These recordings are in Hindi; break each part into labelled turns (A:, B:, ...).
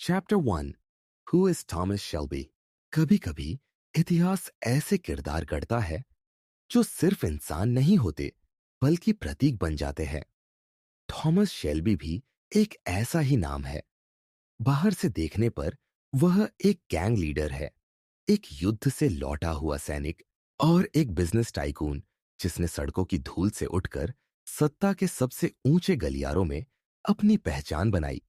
A: Chapter 1। Who is Thomas Shelby. कभी कभी इतिहास ऐसे किरदार गढ़ता है जो सिर्फ इंसान नहीं होते बल्कि प्रतीक बन जाते हैं। थॉमस शेल्बी भी एक ऐसा ही नाम है। बाहर से देखने पर वह एक गैंग लीडर है, एक युद्ध से लौटा हुआ सैनिक और एक बिजनेस टाइकून जिसने सड़कों की धूल से उठकर सत्ता के सबसे ऊंचे गलियारों में अपनी पहचान बनाई।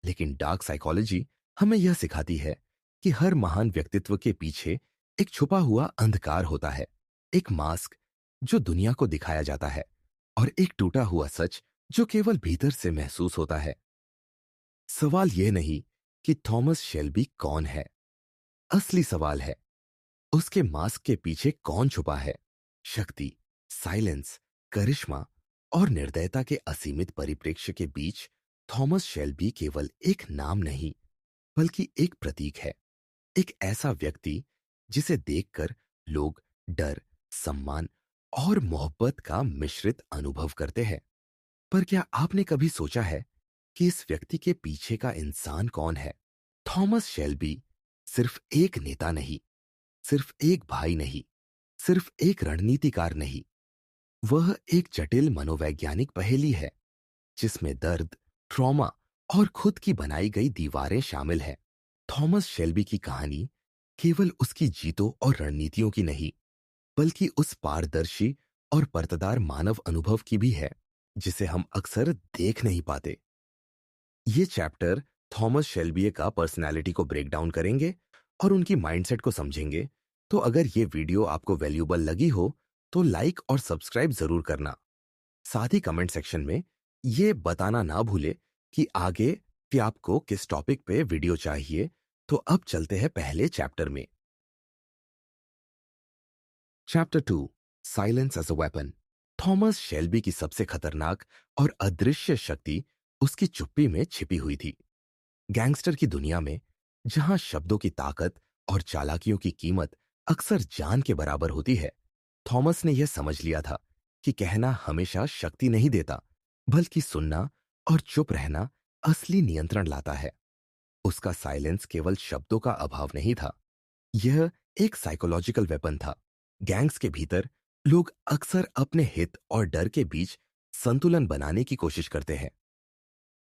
A: लेकिन डार्क साइकोलॉजी हमें यह सिखाती है कि हर महान व्यक्तित्व के पीछे एक छुपा हुआ अंधकार होता है, एक मास्क जो दुनिया को दिखाया जाता है और एक टूटा हुआ सच जो केवल भीतर से महसूस होता है। सवाल यह नहीं कि थॉमस शेल्बी कौन है, असली सवाल है उसके मास्क के पीछे कौन छुपा है। शक्ति, साइलेंस, करिश्मा और निर्दयता के असीमित परिप्रेक्ष्य के बीच थॉमस शेल्बी केवल एक नाम नहीं बल्कि एक प्रतीक है। एक ऐसा व्यक्ति जिसे देखकर लोग डर, सम्मान और मोहब्बत का मिश्रित अनुभव करते हैं। पर क्या आपने कभी सोचा है कि इस व्यक्ति के पीछे का इंसान कौन है? थॉमस शेल्बी सिर्फ एक नेता नहीं, सिर्फ एक भाई नहीं, सिर्फ एक रणनीतिकार नहीं, वह एक जटिल मनोवैज्ञानिक पहेली है जिसमें दर्द, ट्रॉमा और खुद की बनाई गई दीवारें शामिल हैं। थॉमस शेल्बी की कहानी केवल उसकी जीतों और रणनीतियों की नहीं, बल्कि उस पारदर्शी और परतदार मानव अनुभव की भी है जिसे हम अक्सर देख नहीं पाते। ये चैप्टर थॉमस शेल्बी का पर्सनालिटी को ब्रेक डाउन करेंगे और उनकी माइंडसेट को समझेंगे। तो अगर ये वीडियो आपको वैल्यूबल लगी हो तो लाइक और सब्सक्राइब जरूर करना। साथ ही कमेंट सेक्शन में ये बताना ना भूले कि आगे कि आपको किस टॉपिक पे वीडियो चाहिए। तो अब चलते हैं पहले चैप्टर में। Chapter 2। Silence as a weapon. Thomas Shelby की सबसे खतरनाक और अदृश्य शक्ति उसकी चुप्पी में छिपी हुई थी। गैंगस्टर की दुनिया में जहां शब्दों की ताकत और चालाकियों की कीमत अक्सर जान के बराबर होती है, थॉमस ने यह समझ लिया था कि कहना हमेशा शक्ति नहीं देता, बल्कि सुनना और चुप रहना असली नियंत्रण लाता है। उसका साइलेंस केवल शब्दों का अभाव नहीं था, यह एक साइकोलॉजिकल वेपन था। गैंग्स के भीतर लोग अक्सर अपने हित और डर के बीच संतुलन बनाने की कोशिश करते हैं।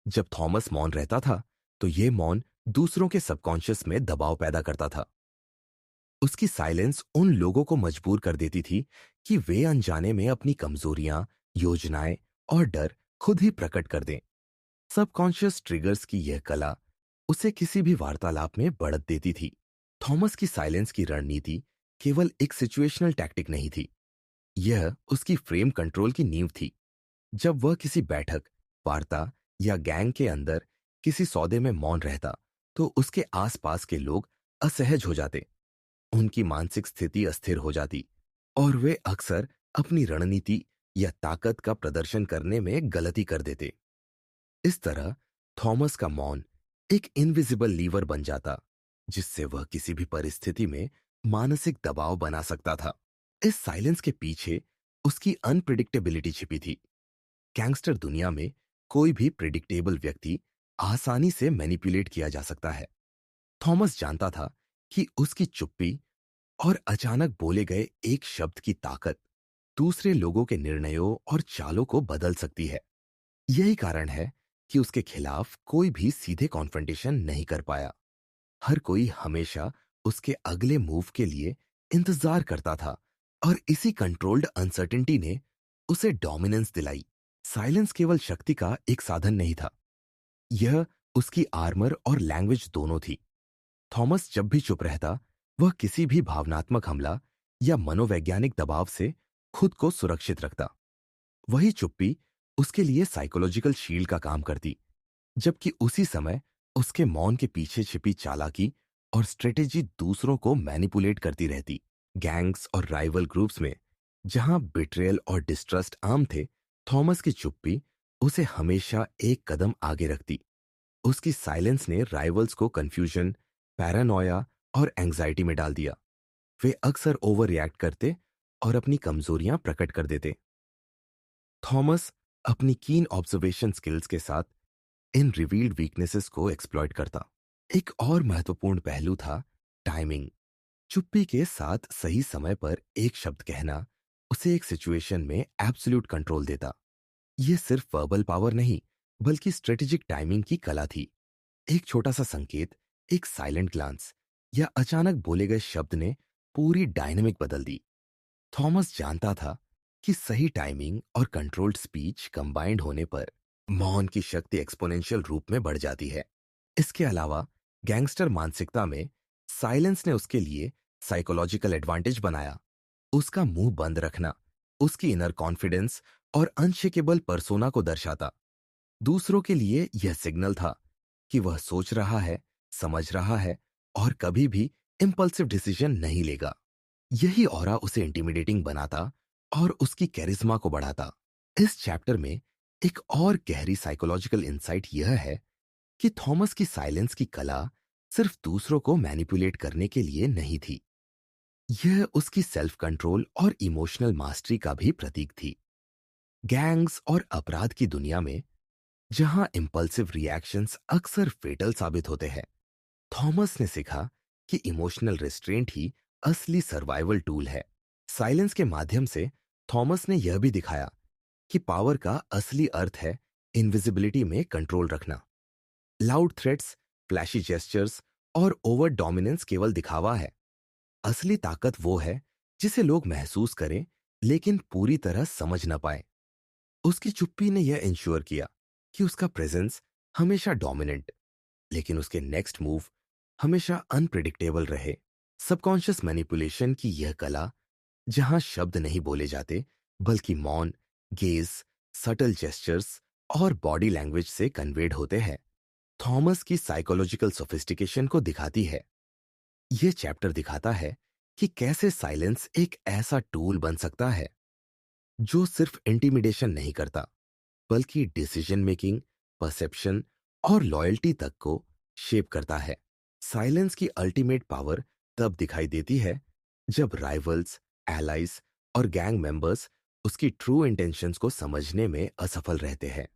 A: जब थॉमस मौन रहता था तो यह मौन दूसरों के सबकॉन्शियस में दबाव पैदा करता था। उसकी साइलेंस उन लोगों को मजबूर कर देती थी कि वे अनजाने में अपनी कमजोरियां, योजनाएं और डर खुद ही प्रकट कर दें। सबकॉन्शियस ट्रिगर्स की यह कला उसे किसी भी वार्तालाप में बढ़त देती थी। थॉमस की साइलेंस की रणनीति केवल एक सिचुएशनल टैक्टिक नहीं थी, यह उसकी फ्रेम कंट्रोल की नींव थी। जब वह किसी बैठक, वार्ता या गैंग के अंदर किसी सौदे में मौन रहता तो उसके आसपास के लोग असहज हो जाते, उनकी मानसिक स्थिति अस्थिर हो जाती और वे अक्सर अपनी रणनीति या ताकत का प्रदर्शन करने में गलती कर देते। इस तरह थॉमस का मौन एक इनविजिबल लीवर बन जाता जिससे वह किसी भी परिस्थिति में मानसिक दबाव बना सकता था। इस साइलेंस के पीछे उसकी अनप्रिडिक्टेबिलिटी छिपी थी। गैंगस्टर दुनिया में कोई भी प्रिडिक्टेबल व्यक्ति आसानी से मैनिपुलेट किया जा सकता है। थॉमस जानता था कि उसकी चुप्पी और अचानक बोले गए एक शब्द की ताकत दूसरे लोगों के निर्णयों और चालों को बदल सकती है। यही कारण है कि उसके खिलाफ कोई भी सीधे कॉन्फ्रंटेशन नहीं कर पाया। हर कोई हमेशा उसके अगले मूव के लिए इंतजार करता था और इसी कंट्रोल्ड अनसर्टेनिटी ने उसे डोमिनेंस दिलाई। साइलेंस केवल शक्ति का एक साधन नहीं था, यह उसकी आर्मर और लैंग्वेज दोनों थी। थॉमस जब भी चुप रहता, वह किसी भी भावनात्मक हमला या मनोवैज्ञानिक दबाव से खुद को सुरक्षित रखता। वही चुप्पी उसके लिए साइकोलॉजिकल शील्ड का काम करती, जबकि उसी समय उसके मौन के पीछे छिपी चालाकी और स्ट्रेटेजी दूसरों को मैनिपुलेट करती रहती। गैंग्स और राइवल ग्रुप्स में जहां बिट्रेयल और डिस्ट्रस्ट आम थे, थॉमस की चुप्पी उसे हमेशा एक कदम आगे रखती। उसकी साइलेंस ने राइवल्स को कंफ्यूजन, पैरानोया और एंजाइटी में डाल दिया। वे अक्सर ओवर रिएक्ट करते और अपनी कमजोरियां प्रकट कर देते। थॉमस अपनी कीन ऑब्जर्वेशन स्किल्स के साथ इन रिवील्ड वीकनेसेस को एक्सप्लॉइट करता। एक और महत्वपूर्ण पहलू था टाइमिंग। चुप्पी के साथ सही समय पर एक शब्द कहना उसे एक सिचुएशन में एब्सोल्यूट कंट्रोल देता। यह सिर्फ वर्बल पावर नहीं, बल्कि स्ट्रेटेजिक टाइमिंग की कला थी। एक छोटा सा संकेत, एक साइलेंट ग्लांस या अचानक बोले गए शब्द ने पूरी डायनेमिक बदल दी। थॉमस जानता था कि सही टाइमिंग और कंट्रोल्ड स्पीच कंबाइंड होने पर मौन की शक्ति एक्सपोनेंशियल रूप में बढ़ जाती है। इसके अलावा गैंगस्टर मानसिकता में साइलेंस ने उसके लिए साइकोलॉजिकल एडवांटेज बनाया। उसका मुंह बंद रखना उसकी इनर कॉन्फिडेंस और अनशेकेबल पर्सोना को दर्शाता। दूसरों के लिए यह सिग्नल था कि वह सोच रहा है, समझ रहा है और कभी भी इम्पल्सिव डिसीजन नहीं लेगा। यही ऑरा उसे इंटिमिडेटिंग बनाता और उसकी कैरिज्मा को बढ़ाता। इस चैप्टर में एक और गहरी साइकोलॉजिकल इंसाइट यह है कि थॉमस की साइलेंस की कला सिर्फ दूसरों को मैनिपुलेट करने के लिए नहीं थी। यह उसकी सेल्फ कंट्रोल और इमोशनल मास्टरी का भी प्रतीक थी। गैंग्स और अपराध की दुनिया में जहां इंपल्सिव रिएक्शंस अक्सर फेटल साबित होते हैं, थॉमस ने सीखा कि इमोशनल रिस्ट्रेंट ही असली सर्वाइवल टूल है। साइलेंस के माध्यम से थॉमस ने यह भी दिखाया कि पावर का असली अर्थ है इनविजिबिलिटी में कंट्रोल रखना। लाउड थ्रेट्स, फ्लैशी जेस्चर्स और ओवर डोमिनेंस केवल दिखावा है। असली ताकत वो है जिसे लोग महसूस करें लेकिन पूरी तरह समझ न पाए। उसकी चुप्पी ने यह इंश्योर किया कि उसका प्रेजेंस हमेशा डोमिनेंट, लेकिन उसके नेक्स्ट मूव हमेशा अनप्रिडिक्टेबल रहे। सबकॉन्शियस मैनिपुलेशन की यह कला, जहां शब्द नहीं बोले जाते बल्कि मौन, गेज, सटल जेस्चर्स और बॉडी लैंग्वेज से कन्वेड होते हैं, थॉमस की साइकोलॉजिकल सोफिस्टिकेशन को दिखाती है। यह चैप्टर दिखाता है कि कैसे साइलेंस एक ऐसा टूल बन सकता है जो सिर्फ इंटिमिडेशन नहीं करता, बल्कि डिसीजन मेकिंग, परसेप्शन और लॉयल्टी तक को शेप करता है। साइलेंस की अल्टीमेट पावर तब दिखाई देती है जब राइवल्स, एलाइज और गैंग मेंबर्स उसकी ट्रू इंटेंशंस को समझने में असफल रहते हैं।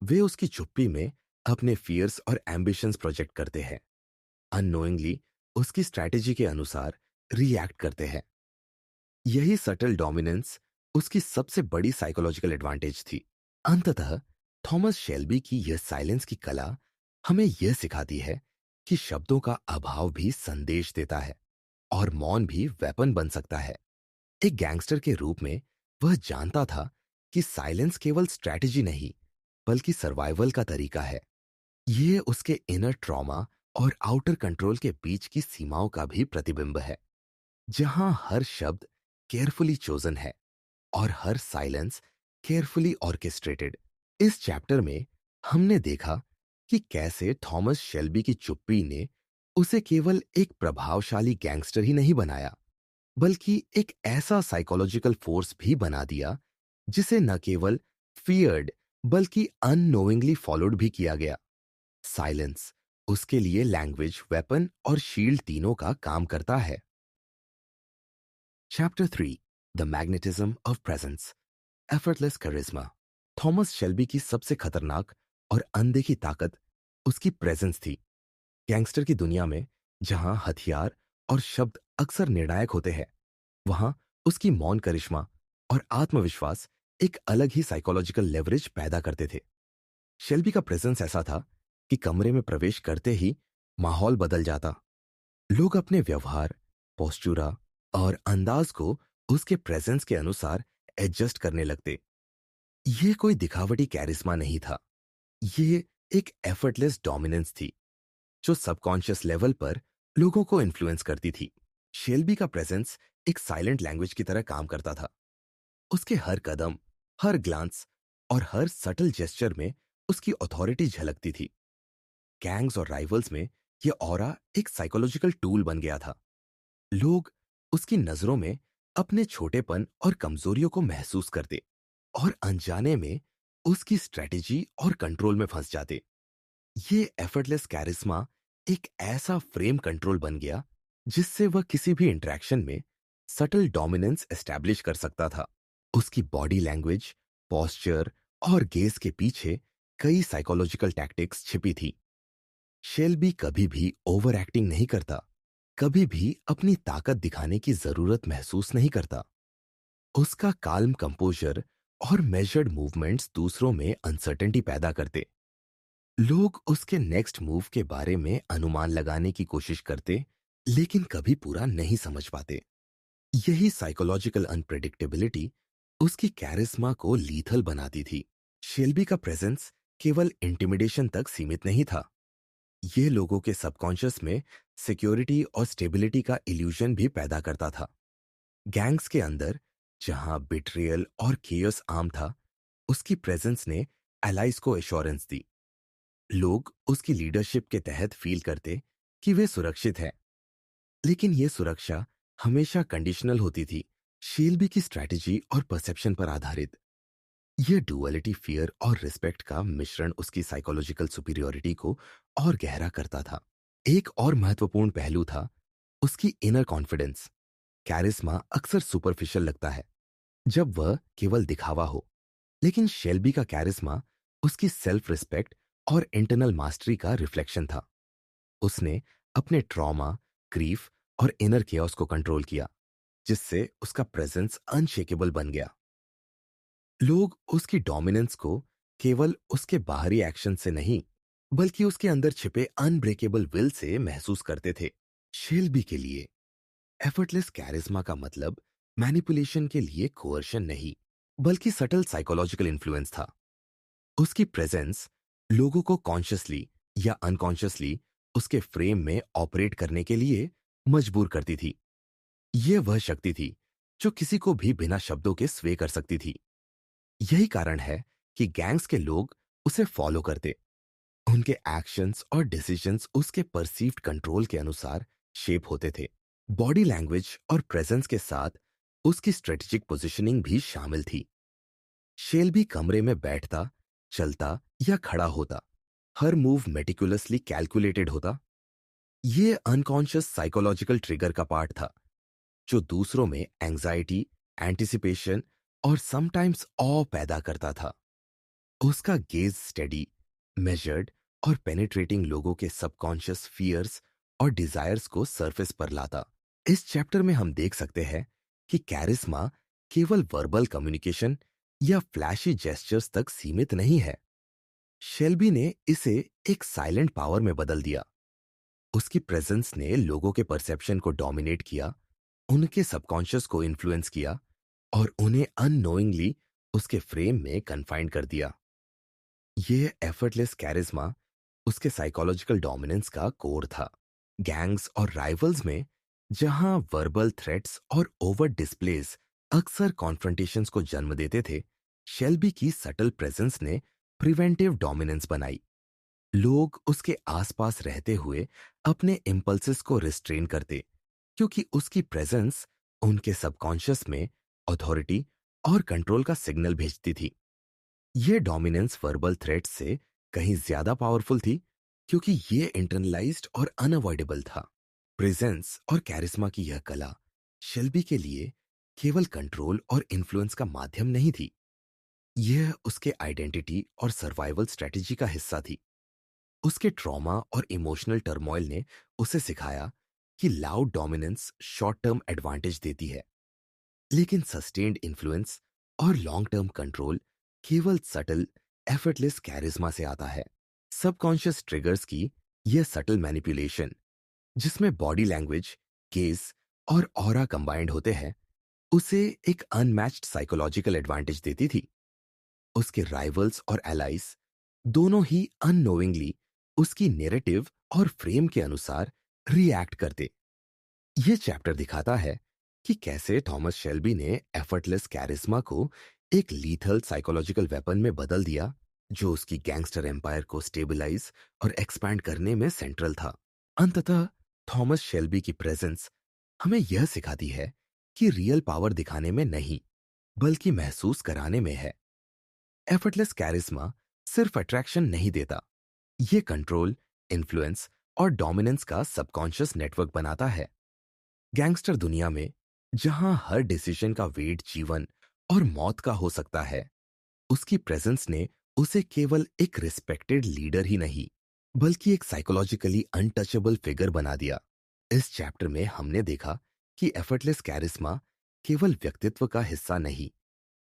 A: वे उसकी चुप्पी में अपने फियर्स और एम्बिशंस प्रोजेक्ट करते हैं, अननोइंगली उसकी स्ट्रैटेजी के अनुसार रिएक्ट करते हैं। यही सटल डोमिनेंस उसकी सबसे बड़ी साइकोलॉजिकल एडवांटेज थी। अंततः थॉमस शेल्बी की यह साइलेंस की कला हमें यह सिखाती है कि शब्दों का अभाव भी संदेश देता है और मौन भी वेपन बन सकता है। एक गैंगस्टर के रूप में वह जानता था कि साइलेंस केवल स्ट्रैटेजी नहीं, बल्कि सर्वाइवल का तरीका है। यह उसके इनर ट्रॉमा और आउटर कंट्रोल के बीच की सीमाओं का भी प्रतिबिंब है, जहां हर शब्द केयरफुली चोजन है और हर साइलेंस केयरफुली ऑर्केस्ट्रेटेड। इस चैप्टर में हमने देखा कि कैसे थॉमस शेल्बी की चुप्पी ने उसे केवल एक प्रभावशाली गैंगस्टर ही नहीं बनाया, बल्कि एक ऐसा साइकोलॉजिकल फोर्स भी बना दिया जिसे न केवल फियर्ड बल्कि अननोइंगली फॉलोड भी किया गया। साइलेंस उसके लिए लैंग्वेज, वेपन और शील्ड तीनों का काम करता है। Chapter 3, the magnetism of presence, effortless charisma. Thomas Shelby की सबसे खतरनाक और अनदेखी ताकत उसकी प्रेजेंस थी। गैंगस्टर की दुनिया में जहां हथियार और शब्द अक्सर निर्णायक होते हैं, वहां उसकी मौन करिश्मा और आत्मविश्वास एक अलग ही साइकोलॉजिकल लेवरेज पैदा करते थे। शेल्बी का प्रेजेंस ऐसा था कि कमरे में प्रवेश करते ही माहौल बदल जाता। लोग अपने व्यवहार, पोस्चुरा और अंदाज को उसके प्रेजेंस के अनुसार एडजस्ट करने लगते। ये कोई दिखावटी कैरिश्मा नहीं था, ये एक एफर्टलेस डोमिनेंस थी जो सबकॉन्शियस लेवल पर लोगों को इन्फ्लुएंस करती थी। शेल्बी का प्रेजेंस एक साइलेंट लैंग्वेज की तरह काम करता था। उसके हर कदम, हर ग्लांस और हर सटल जेस्चर में उसकी अथॉरिटी झलकती थी। गैंग्स और राइवल्स में यह ऑरा एक साइकोलॉजिकल टूल बन गया था। लोग उसकी नजरों में अपने छोटेपन और कमजोरियों को महसूस करते और अनजाने में उसकी स्ट्रेटेजी और कंट्रोल में फंस जाते। ये एफर्टलेस कैरिश्मा एक ऐसा फ्रेम कंट्रोल बन गया जिससे वह किसी भी इंटरेक्शन में सटल डोमिनेंस एस्टैब्लिश कर सकता था। उसकी बॉडी लैंग्वेज, पोस्चर और गेज के पीछे कई साइकोलॉजिकल टैक्टिक्स छिपी थी। शेल्बी कभी भी ओवर एक्टिंग नहीं करता, कभी भी अपनी ताकत दिखाने की जरूरत महसूस नहीं करता। उसका काल्म कंपोजर और मेजर्ड मूवमेंट्स दूसरों में अनसर्टेनिटी पैदा करते। लोग उसके नेक्स्ट मूव के बारे में अनुमान लगाने की कोशिश करते, लेकिन कभी पूरा नहीं समझ पाते। यही साइकोलॉजिकल अनप्रेडिक्टेबिलिटी उसकी कैरिस्मा को लीथल बनाती थी। शेल्बी का प्रेजेंस केवल इंटिमिडेशन तक सीमित नहीं था, ये लोगों के सबकॉन्शियस में सिक्योरिटी और स्टेबिलिटी का इल्यूजन भी पैदा करता था। गैंग्स के अंदर जहां बिट्रियल और केयस आम था, उसकी प्रेजेंस ने एलाइज को एश्योरेंस दी। लोग उसकी लीडरशिप के तहत फील करते कि वे सुरक्षित हैं, लेकिन यह सुरक्षा हमेशा कंडीशनल होती थी, शेल्बी की स्ट्रैटेजी और परसेप्शन पर आधारित। यह डुअलिटी फियर और रिस्पेक्ट का मिश्रण उसकी साइकोलॉजिकल सुपीरियोरिटी को और गहरा करता था। एक और महत्वपूर्ण पहलू था उसकी इनर कॉन्फिडेंस। कैरिस्मा अक्सर सुपरफिशियल लगता है जब वह केवल दिखावा हो, लेकिन शेल्बी का कैरिस्मा उसकी सेल्फ रिस्पेक्ट और इंटरनल मास्टरी का रिफ्लेक्शन था। उसने अपने ट्रॉमा, ग्रीफ और इनर केओस को कंट्रोल किया, जिससे उसका प्रेजेंस अनशेकेबल बन गया। लोग उसकी डोमिनेंस को केवल उसके बाहरी एक्शन से नहीं, बल्कि उसके अंदर छिपे अनब्रेकेबल विल से महसूस करते थे। शेल्बी के लिए एफर्टलेस कैरिज्मा का मतलब मैनिपुलेशन के लिए कोअर्शन नहीं, बल्कि सटल साइकोलॉजिकल इन्फ्लुएंस था। उसकी प्रेजेंस लोगों को कॉन्शियसली या अनकॉन्शियसली उसके फ्रेम में ऑपरेट करने के लिए मजबूर करती थी। यह वह शक्ति थी जो किसी को भी बिना शब्दों के स्वे कर सकती थी। यही कारण है कि गैंग्स के लोग उसे फॉलो करते। उनके एक्शंस और डिसीजंस उसके परसीव्ड कंट्रोल के अनुसार शेप होते थे। बॉडी लैंग्वेज और प्रेजेंस के साथ उसकी स्ट्रेटेजिक पोजीशनिंग भी शामिल थी। शेल्बी कमरे में बैठता, चलता या खड़ा होता, हर मूव मेटिकुलसली कैलकुलेटेड होता। ये अनकॉन्शियस साइकोलॉजिकल ट्रिगर का पार्ट था, जो दूसरों में एंजाइटी, एंटिसिपेशन और समटाइम्स ऑ पैदा करता था। उसका गेज स्टेडी, मेजर्ड और पेनिट्रेटिंग लोगों के सबकॉन्शियस फियर्स और डिजायर्स को सरफेस पर लाता। इस चैप्टर में हम देख सकते हैं कि कैरिस्मा केवल वर्बल कम्युनिकेशन या फ्लैशी जेस्चर्स तक सीमित नहीं है। शेल्बी ने इसे एक साइलेंट पावर में बदल दिया। उसकी प्रेजेंस ने लोगों के परसेप्शन को डोमिनेट किया, उनके सबकॉन्शियस को इन्फ्लुएंस किया और उन्हें अननोइंगली उसके फ्रेम में कन्फाइंड कर दिया। ये एफर्टलेस कैरिज्मा उसके साइकोलॉजिकल डोमिनेंस का कोर था। गैंग्स और राइवल्स में जहां वर्बल थ्रेट्स और ओवर डिस्प्लेस अक्सर कॉन्फ्रंटेशंस को जन्म देते थे, शेल्बी की सटल प्रेजेंस ने प्रिवेंटिव डोमिनेंस बनाई। लोग उसके आसपास रहते हुए अपने इम्पल्सेस को रिस्ट्रेन करते, क्योंकि उसकी प्रेजेंस उनके सबकॉन्शियस में अथॉरिटी और कंट्रोल का सिग्नल भेजती थी। यह डोमिनेंस वर्बल थ्रेट्स से कहीं ज्यादा पावरफुल थी, क्योंकि यह इंटरनलाइज्ड और अनअवॉइडेबल था। प्रेजेंस और कैरिस्मा की यह कला शेल्बी के लिए केवल कंट्रोल और इन्फ्लुएंस का माध्यम नहीं थी, यह उसके आइडेंटिटी और सर्वाइवल स्ट्रेटेजी का हिस्सा थी। उसके ट्रॉमा और इमोशनल टर्मोइल ने उसे सिखाया कि loud dominance short term advantage देती है, लेकिन सस्टेन्ड इन्फ्लुएंस और लॉन्ग टर्म कंट्रोल केवल सटल एफर्टलेस कैरिज्मा से आता है। सबकॉन्शियस ट्रिगर्स की यह सटल मैनिपुलेशन, जिसमें बॉडी लैंग्वेज, गेज और ऑरा कंबाइंड होते हैं, उसे एक अनमैच्ड साइकोलॉजिकल एडवांटेज देती थी। उसके राइवल्स और एलाइज दोनों ही अननोइंगली उसकी नैरेटिव और फ्रेम के अनुसार रिएक्ट करते। यह चैप्टर दिखाता है कि कैसे थॉमस शेल्बी ने एफर्टलेस कैरिस्मा को एक लीथल साइकोलॉजिकल वेपन में बदल दिया, जो उसकी गैंगस्टर एम्पायर को स्टेबलाइज और एक्सपैंड करने में सेंट्रल था। अंततः थॉमस शेल्बी की प्रेजेंस हमें यह सिखाती है कि रियल पावर दिखाने में नहीं, बल्कि महसूस कराने में है। एफर्टलेस कैरिस्मा सिर्फ अट्रैक्शन नहीं देता, ये कंट्रोल, इन्फ्लुएंस और डोमिनेंस का सबकॉन्शियस नेटवर्क बनाता है। गैंगस्टर दुनिया में जहां हर डिसीजन का वेट जीवन और मौत का हो सकता है, उसकी प्रेजेंस ने उसे केवल एक रिस्पेक्टेड लीडर ही नहीं, बल्कि एक साइकोलॉजिकली अनटचेबल फिगर बना दिया। इस चैप्टर में हमने देखा कि एफर्टलेस कैरिस्मा केवल व्यक्तित्व का हिस्सा नहीं,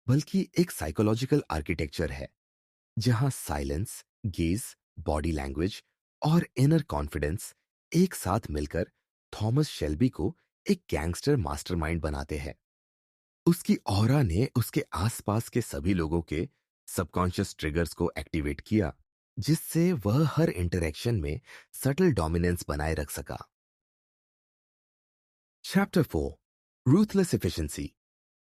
A: बल्कि एक साइकोलॉजिकल आर्किटेक्चर है, जहां साइलेंस, गेज, बॉडी लैंग्वेज और इनर कॉन्फिडेंस एक साथ मिलकर थॉमस शेल्बी को एक गैंगस्टर मास्टरमाइंड बनाते हैं। उसकी ऑरा ने उसके आसपास के सभी लोगों के सबकॉन्शियस ट्रिगर्स को एक्टिवेट किया, जिससे वह हर इंटरेक्शन में सटल डोमिनेंस बनाए रख सका। चैप्टर 4, रूथलेस एफिशिएंसी,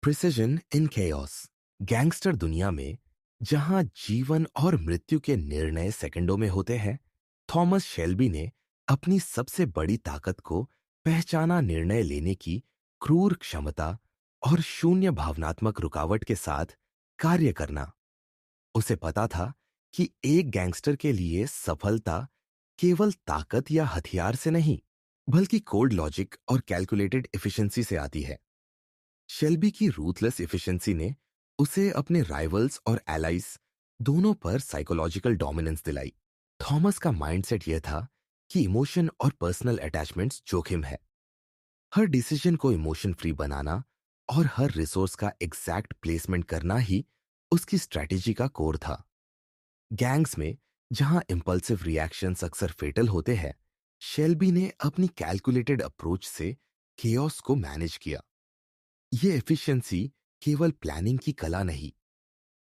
A: प्रिसिजन इन chaos। गैंगस्टर दुनिया में जहां जीवन और मृत्यु के निर्णय सेकंडों में होते हैं, थॉमस शेल्बी ने अपनी सबसे बड़ी ताकत को पहचाना, निर्णय लेने की क्रूर क्षमता और शून्य भावनात्मक रुकावट के साथ कार्य करना। उसे पता था कि एक गैंगस्टर के लिए सफलता केवल ताकत या हथियार से नहीं, बल्कि कोल्ड लॉजिक और कैलकुलेटेड एफिशिएंसी से आती है। शेल्बी की रूथलेस एफिशिएंसी ने उसे अपने राइवल्स और एलाइज दोनों पर साइकोलॉजिकल डोमिनेंस दिलाई। थॉमस का माइंडसेट यह था कि इमोशन और पर्सनल अटैचमेंट्स जोखिम है। हर डिसीजन को इमोशन फ्री बनाना और हर रिसोर्स का एग्जैक्ट प्लेसमेंट करना ही उसकी स्ट्रैटेजी का कोर था। गैंग्स में जहां इंपल्सिव रिएक्शंस अक्सर फेटल होते हैं, शेल्बी ने अपनी कैलकुलेटेड अप्रोच से केओस को मैनेज किया। ये एफिशिएंसी केवल प्लानिंग की कला नहीं,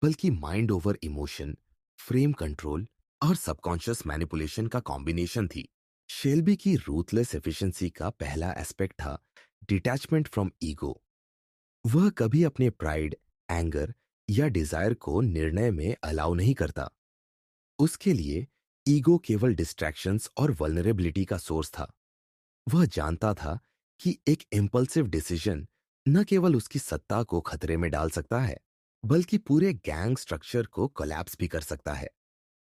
A: बल्कि mind over emotion, frame control और सबकॉन्शियस मैनिपुलेशन का कॉम्बिनेशन थी। शेल्बी की रूथलेस एफिशिएंसी का पहला एस्पेक्ट था डिटैचमेंट फ्रॉम ईगो। वह कभी अपने प्राइड, एंगर या डिजायर को निर्णय में अलाउ नहीं करता। उसके लिए ईगो केवल डिस्ट्रैक्शंस और वल्नरेबिलिटी का सोर्स था। वह जानता था कि एक इम्पल्सिव डिसीजन न केवल उसकी सत्ता को खतरे में डाल सकता है, बल्कि पूरे गैंग स्ट्रक्चर को कोलैप्स भी कर सकता है।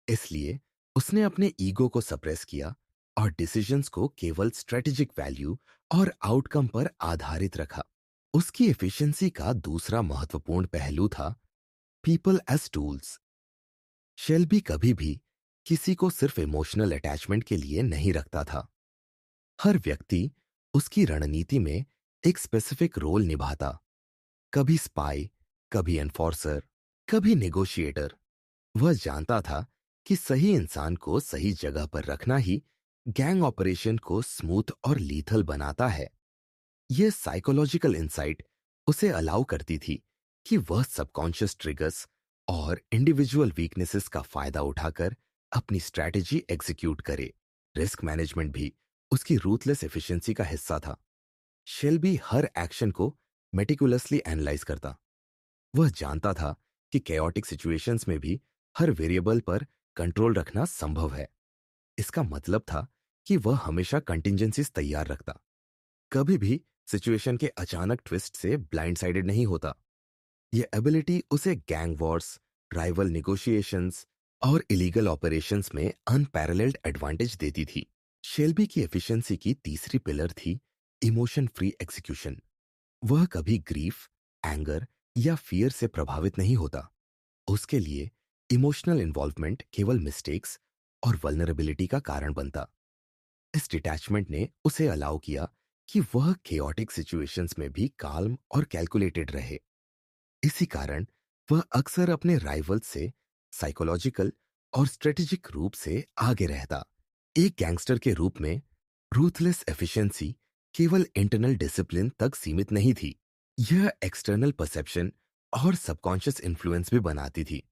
A: इसलिए उसने अपने ईगो को सप्रेस किया और डिसीजंस को केवल स्ट्रेटेजिक वैल्यू और आउटकम पर आधारित रखा। उसकी एफिशिएंसी का दूसरा महत्वपूर्ण पहलू था पीपल एज टूल्स। शेल्बी कभी भी किसी को सिर्फ इमोशनल अटैचमेंट के लिए नहीं रखता था। हर व्यक्ति उसकी रणनीति में एक स्पेसिफिक रोल निभाता, कभी स्पाई, कभी एनफोर्सर, कभी नेगोशिएटर। वह जानता था कि सही इंसान को सही जगह पर रखना ही गैंग ऑपरेशन को स्मूथ और लीथल बनाता है। यह साइकोलॉजिकल इंसाइट उसे अलाउ करती थी कि वह सबकॉन्शियस ट्रिगर्स और इंडिविजुअल वीकनेसेस का फायदा उठाकर अपनी स्ट्रैटेजी एग्जीक्यूट करे। रिस्क मैनेजमेंट भी उसकी रूथलेस एफिशिएंसी का हिस्सा था। शेल्बी हर एक्शन को मेटिकुलसली एनालाइज करता। वह जानता था कि chaotic सिचुएशंस में भी हर वेरिएबल पर कंट्रोल रखना संभव है। इसका मतलब था कि वह हमेशा कंटिंजेंसीज तैयार रखता, कभी भी सिचुएशन के अचानक ट्विस्ट से ब्लाइंड साइडेड नहीं होता। यह एबिलिटी उसे गैंग वॉर्स, राइवल निगोशिएशंस और इलीगल ऑपरेशंस में अनपैरेलल्ड एडवांटेज देती थी। शेल्बी की एफिशिएंसी की तीसरी पिलर थी इमोशन फ्री एग्जीक्यूशन। वह कभी ग्रीफ, एंगर या फियर से प्रभावित नहीं होता। उसके लिए इमोशनल इन्वॉल्वमेंट केवल मिस्टेक्स और वल्नरेबिलिटी का कारण बनता। इस डिटैचमेंट ने उसे अलाउ किया कि वह केओटिक सिचुएशंस में भी काल्म और कैलकुलेटेड रहे। इसी कारण वह अक्सर अपने राइवल से साइकोलॉजिकल और स्ट्रेटेजिक रूप से आगे रहता। एक गैंगस्टर के रूप में रूथलेस एफिशिएंसी केवल इंटरनल डिसिप्लिन तक सीमित नहीं थी, यह एक्सटर्नल परसेप्शन और सबकॉन्शियस इन्फ्लुएंस भी बनाती थी।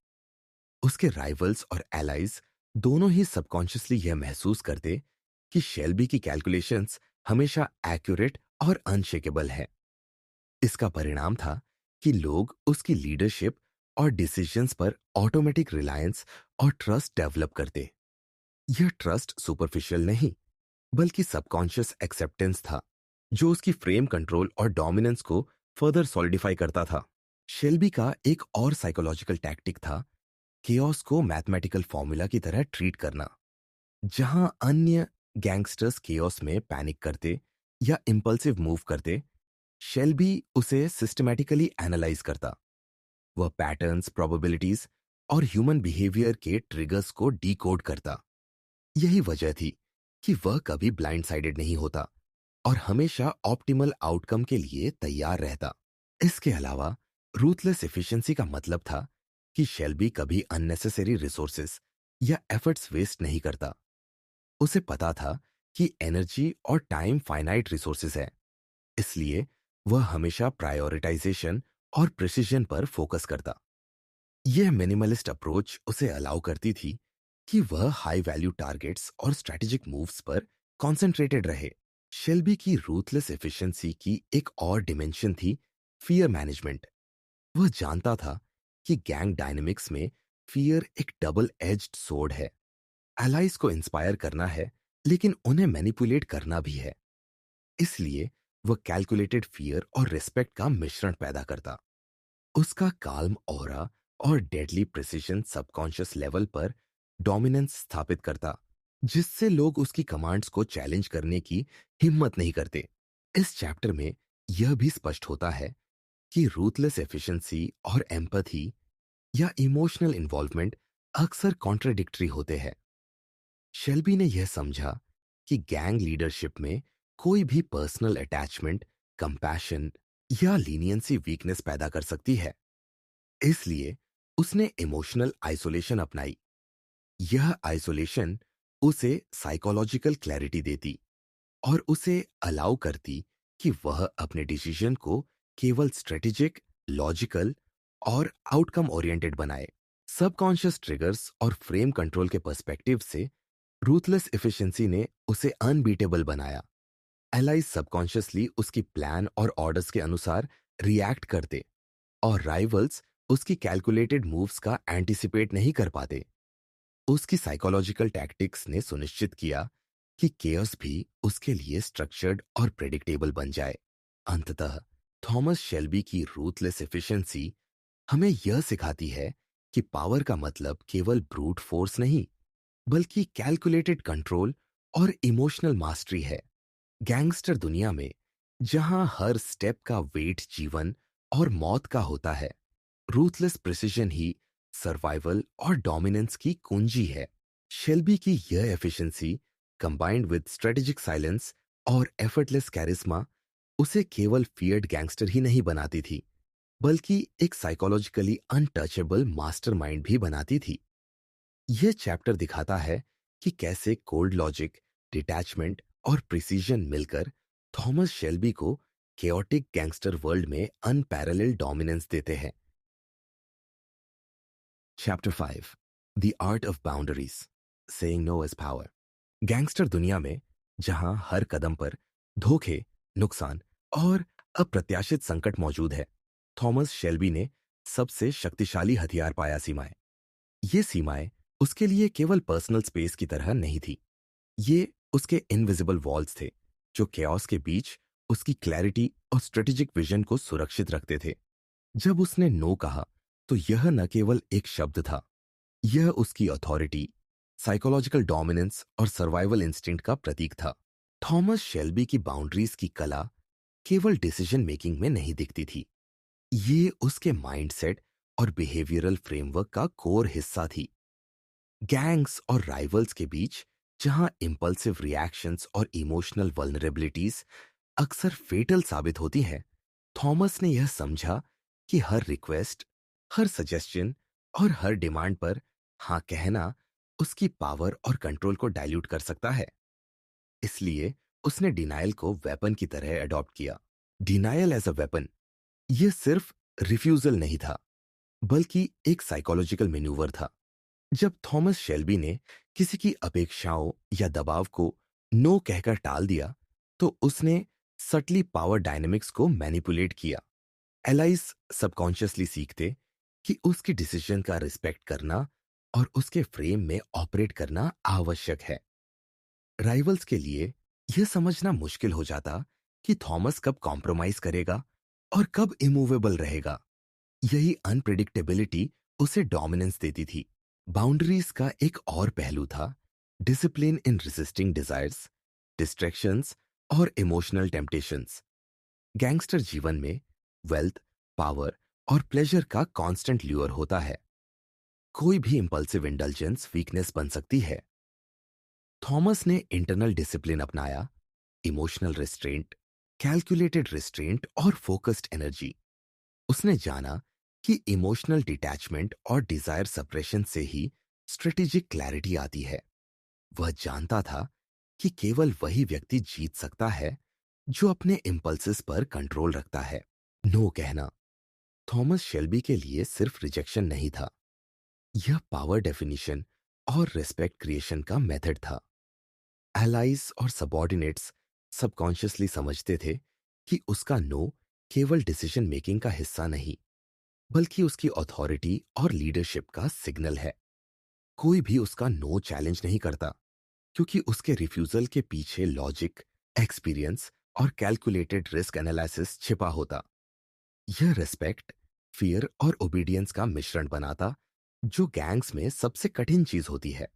A: उसके राइवल्स और एलाइज दोनों ही सबकॉन्शियसली यह महसूस करते कि शेल्बी की कैलकुलेशंस हमेशा एक्यूरेट और अनशेकेबल है। इसका परिणाम था कि लोग उसकी लीडरशिप और डिसीजंस पर ऑटोमेटिक रिलायंस और ट्रस्ट डेवलप करते। यह ट्रस्ट सुपरफिशियल नहीं, बल्कि सबकॉन्शियस एक्सेप्टेंस था, जो उसकी फ्रेम कंट्रोल और डोमिनेंस को फर्दर सॉलिडिफाई करता था। शेल्बी का एक और साइकोलॉजिकल टैक्टिक था केओस को मैथमेटिकल फॉर्मूला की तरह ट्रीट करना। जहां अन्य गैंगस्टर्स केओस में पैनिक करते या इंपल्सिव मूव करते, शेल्बी उसे सिस्टमैटिकली एनालाइज करता। वह पैटर्न्स, प्रोबेबिलिटीज और ह्यूमन बिहेवियर के ट्रिगर्स को डीकोड करता। यही वजह थी कि वह कभी ब्लाइंड साइडेड नहीं होता और हमेशा ऑप्टिमल आउटकम के लिए तैयार रहता। इसके अलावा रूथलेस एफिशिएंसी का मतलब था कि शेल्बी कभी अननेसेसरी रिसोर्सेस या एफर्ट्स वेस्ट नहीं करता। उसे पता था कि एनर्जी और टाइम फाइनाइट रिसोर्सेस है, इसलिए वह हमेशा प्रायोरिटाइजेशन और प्रिसिजन पर फोकस करता। यह मिनिमलिस्ट अप्रोच उसे अलाउ करती थी कि वह हाई वैल्यू टारगेट्स और स्ट्रेटेजिक मूव्स पर कॉन्सेंट्रेटेड रहे। शेल्बी की रूथलेस एफिशिएंसी की एक और डिमेंशन थी फियर मैनेजमेंट। वह जानता था कि गैंग डायनेमिक्स में फियर एक डबल एज्ड सोर्ड है। एलाइज को इंस्पायर करना है, लेकिन उन्हें मैनिपुलेट करना भी है। इसलिए वह कैलकुलेटेड फियर और रिस्पेक्ट का मिश्रण पैदा करता। उसका काल्म ऑरा और डेडली प्रिसिशन सबकॉन्शियस लेवल पर डोमिनेंस स्थापित करता, जिससे लोग उसकी कमांड्स को चैलेंज करने की हिम्मत नहीं करते। इस चैप्टर में यह भी स्पष्ट होता है कि रूथलेस एफिशिएंसी और एम्पैथी या इमोशनल इन्वॉल्वमेंट अक्सर कॉन्ट्राडिक्टरी होते हैं। शेल्बी ने यह समझा कि गैंग लीडरशिप में कोई भी पर्सनल अटैचमेंट, कंपैशन या लीनियंसी वीकनेस पैदा कर सकती है। इसलिए उसने इमोशनल आइसोलेशन अपनाई। यह आइसोलेशन उसे साइकोलॉजिकल क्लैरिटी देती और उसे अलाउ करती कि वह अपने डिसीजन को केवल स्ट्रेटेजिक, लॉजिकल और आउटकम ओरिएंटेड बनाए। सबकॉन्शियस ट्रिगर्स और फ्रेम कंट्रोल के पर्सपेक्टिव से रूथलेस एफिशिएंसी ने उसे अनबीटेबल बनाया। एलाइज सबकॉन्शियसली उसकी प्लान और ऑर्डर्स के अनुसार रिएक्ट करते और राइवल्स उसकी कैलकुलेटेड मूव्स का एंटिसिपेट नहीं कर पाते। उसकी साइकोलॉजिकल टैक्टिक्स ने सुनिश्चित किया कि केयर्स भी उसके लिए स्ट्रक्चर्ड और प्रेडिक्टेबल बन जाए। अंततः थॉमस शेल्बी की रूथलेस एफिशिएंसी हमें यह सिखाती है कि पावर का मतलब केवल ब्रूट फोर्स नहीं, बल्कि कैलकुलेटेड कंट्रोल और इमोशनल मास्टरी है। गैंगस्टर दुनिया में जहां हर स्टेप का वेट जीवन और मौत का होता है, रूथलेस प्रिसिजन ही सर्वाइवल और डोमिनेंस की कुंजी है। शेल्बी की यह efficiency combined with strategic silence और एफर्टलेस कैरिस्मा उसे केवल फियर्ड गैंगस्टर ही नहीं बनाती थी, बल्कि एक साइकोलॉजिकली अनटचेबल मास्टरमाइंड भी बनाती थी। यह चैप्टर दिखाता है कि कैसे कोल्ड लॉजिक, डिटैचमेंट और प्रिसीजन मिलकर थॉमस शेल्बी को केओटिक गैंगस्टर वर्ल्ड में अनपैरेलल्ड डोमिनेंस देते हैं। Chapter 5, the art of boundaries, saying no is power. Gangster दुनिया में जहां हर कदम पर धोखे, नुकसान और अप्रत्याशित संकट मौजूद है, थॉमस शेल्बी ने सबसे शक्तिशाली हथियार पाया सीमाएं। ये सीमाएं उसके लिए केवल पर्सनल स्पेस की तरह नहीं थी। ये उसके इनविजिबल वॉल्स थे, जो केओस के बीच उसकी क्लैरिटी और स्ट्रेटेजिक विजन को सुरक्षित रखते थे। जब उसने नो कहा, तो यह न केवल एक शब्द था, यह उसकी अथॉरिटी, साइकोलॉजिकल डोमिनेंस और सर्वाइवल इंस्टिंक्ट का प्रतीक था। थॉमस शेल्बी की बाउंड्रीज की कला केवल डिसीजन मेकिंग में नहीं दिखती थी, ये उसके माइंडसेट और बिहेवियरल फ्रेमवर्क का कोर हिस्सा थी। गैंग्स और राइवल्स के बीच जहां इंपल्सिव रिएक्शंस और इमोशनल वल्नरेबिलिटीज अक्सर फेटल साबित होती हैं, थॉमस ने यह समझा कि हर रिक्वेस्ट, हर सजेशन और हर डिमांड पर हाँ कहना उसकी पावर और कंट्रोल को डाइल्यूट कर सकता है। इसलिए उसने डिनायल को वेपन की तरह अडॉप्ट किया। डिनायल एज अ वेपन, यह सिर्फ रिफ्यूजल नहीं था, बल्कि एक साइकोलॉजिकल मैन्यूवर था। जब थॉमस शेल्बी ने किसी की अपेक्षाओं या दबाव को नो कहकर टाल दिया, तो उसने सटली पावर डायनेमिक्स को मैनिपुलेट किया। एलाइज सबकॉन्शियसली सीखते कि उसकी डिसीजन का रिस्पेक्ट करना और उसके फ्रेम में ऑपरेट करना आवश्यक है। राइवल्स के लिए यह समझना मुश्किल हो जाता कि थॉमस कब कॉम्प्रोमाइज करेगा और कब इमूवेबल रहेगा। यही अनप्रिडिक्टेबिलिटी उसे डोमिनेंस देती थी। बाउंड्रीज का एक और पहलू था discipline in resisting desires, distractions और इमोशनल टेम्पटेशंस। गैंगस्टर जीवन में वेल्थ, पावर और प्लेजर का कांस्टेंट ल्यूर होता है। कोई भी इंपल्सिव इंडल्जेंस वीकनेस बन सकती है। थॉमस ने इंटरनल डिसिप्लिन अपनाया, इमोशनल रिस्ट्रेंट, कैलकुलेटेड रिस्ट्रेंट और फोकस्ड एनर्जी। उसने जाना कि इमोशनल डिटैचमेंट और डिजायर सप्रेशन से ही स्ट्रेटेजिक क्लैरिटी आती है। वह जानता था कि केवल वही व्यक्ति जीत सकता है जो अपने इम्पल्सेस पर कंट्रोल रखता है। नो कहना थॉमस शेल्बी के लिए सिर्फ रिजेक्शन नहीं था, यह पावर डेफिनिशन और रिस्पेक्ट क्रिएशन का मेथड था। एलाइज और सबॉर्डिनेट्स सबकॉन्शियसली समझते थे कि उसका नो केवल डिसीजन मेकिंग का हिस्सा नहीं, बल्कि उसकी अथॉरिटी और लीडरशिप का सिग्नल है। कोई भी उसका नो चैलेंज नहीं करता, क्योंकि उसके रिफ्यूजल के पीछे लॉजिक, एक्सपीरियंस और कैलकुलेटेड रिस्क एनालिसिस छिपा होता। यह रिस्पेक्ट, फियर और ओबीडियंस का मिश्रण बनाता, जो गैंग्स में सबसे कठिन चीज होती है।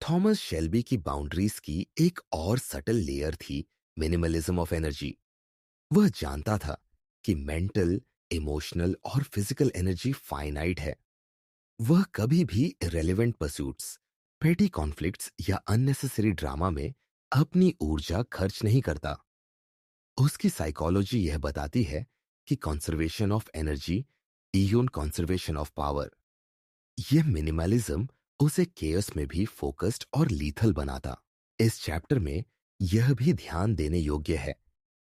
A: थॉमस शेल्बी की बाउंड्रीज की एक और सटल लेयर थी मिनिमलिज्म ऑफ एनर्जी। वह जानता था कि मेंटल, इमोशनल और फिजिकल एनर्जी फाइनाइट है। वह कभी भी इरेलीवेंट परस्यूट्स, पेटी कॉन्फ्लिक्ट्स या अननेसेसरी ड्रामा में अपनी ऊर्जा खर्च नहीं करता। उसकी साइकोलॉजी यह बताती है कि conservation of energy even conservation of power. यह मिनिमलिज्म उसे केयस में भी फोकस्ड और लीथल बनाता। इस चैप्टर में यह भी ध्यान देने योग्य है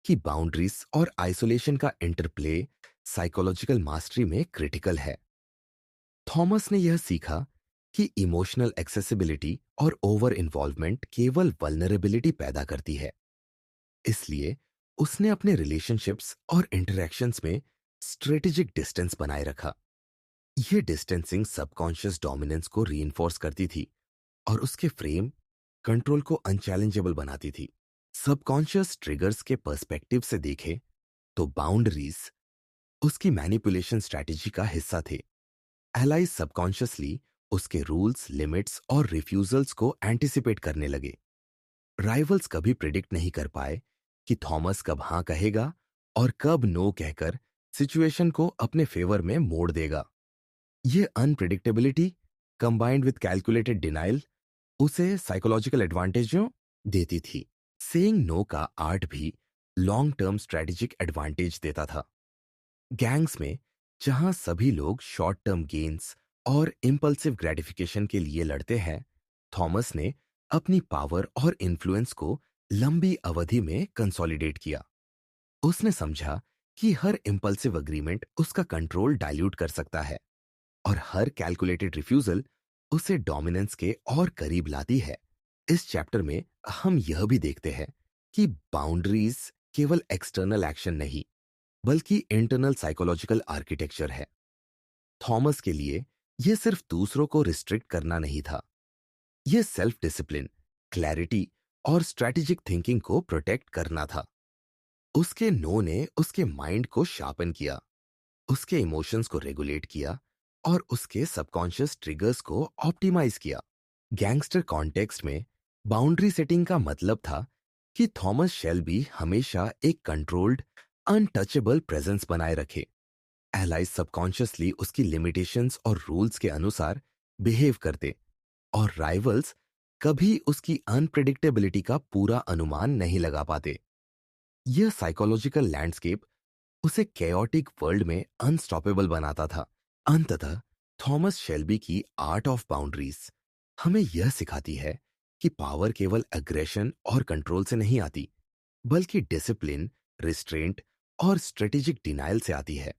A: कि बाउंड्रीज और आइसोलेशन का इंटरप्ले साइकोलॉजिकल मास्टरी में क्रिटिकल है। थॉमस ने यह सीखा कि इमोशनल एक्सेसिबिलिटी और ओवर इन्वॉल्वमेंट केवल वल्नरेबिलिटी पैदा करती है। इसलिए उसने अपने रिलेशनशिप्स और इंटरैक्शंस में स्ट्रेटेजिक डिस्टेंस बनाए रखा। यह डिस्टेंसिंग सबकॉन्शियस डोमिनेंस को रीइंफोर्स करती थी और उसके फ्रेम कंट्रोल को अनचैलेंजेबल बनाती थी। सबकॉन्शियस ट्रिगर्स के पर्सपेक्टिव से देखे तो बाउंड्रीज उसकी मैनिपुलेशन स्ट्रैटेजी का हिस्सा थे। एलाइज सबकॉन्शियसली उसके रूल्स, लिमिट्स और रिफ्यूजल्स को एंटिसिपेट करने लगे। राइवल्स कभी प्रिडिक्ट नहीं कर पाए कि थॉमस कब हां कहेगा और कब नो कहकर सिचुएशन को अपने फेवर में मोड़ देगा। यह unpredictability combined with calculated denial उसे साइकोलॉजिकल एडवांटेजों देती थी। सेइंग नो का आर्ट भी लॉन्ग टर्म स्ट्रेटेजिक एडवांटेज देता था। गैंग्स में जहां सभी लोग शॉर्ट टर्म गेन्स और इम्पल्सिव ग्रेटिफिकेशन के लिए लड़ते हैं, थॉमस ने अपनी पावर और इन्फ्लुएंस को लंबी अवधि में कंसोलिडेट किया। उसने समझा कि हर इम्पल्सिव अग्रीमेंट उसका कंट्रोल डाइल्यूट कर सकता है और हर कैलकुलेटेड रिफ्यूजल उसे डोमिनेंस के और करीब लाती है। इस चैप्टर में हम यह भी देखते हैं कि बाउंड्रीज केवल एक्सटर्नल एक्शन नहीं, बल्कि इंटरनल साइकोलॉजिकल आर्किटेक्चर है। थॉमस के लिए यह सिर्फ दूसरों को रिस्ट्रिक्ट करना नहीं था, यह सेल्फ डिसिप्लिन, क्लैरिटी और स्ट्रैटेजिक थिंकिंग को प्रोटेक्ट करना था। उसके नो ने उसके माइंड को शार्पन किया, उसके इमोशंस को रेगुलेट किया और उसके सबकॉन्शियस ट्रिगर्स को ऑप्टिमाइज किया। गैंगस्टर कॉन्टेक्स्ट में बाउंड्री सेटिंग का मतलब था कि थॉमस शेल्बी हमेशा एक कंट्रोल्ड, अनटचेबल प्रेजेंस बनाए रखे। एलाइज सबकॉन्शियसली उसकी लिमिटेशंस और रूल्स के अनुसार बिहेव करते और राइवल्स कभी उसकी अनप्रिडिक्टेबिलिटी का पूरा अनुमान नहीं लगा पाते। यह साइकोलॉजिकल लैंडस्केप उसे केओटिक वर्ल्ड में अनस्टॉपेबल बनाता था। अंततः थॉमस शेल्बी की आर्ट ऑफ बाउंड्रीज हमें यह सिखाती है कि पावर केवल एग्रेशन और कंट्रोल से नहीं आती, बल्कि डिसिप्लिन, रिस्ट्रेंट और स्ट्रेटेजिक डिनाइल से आती है।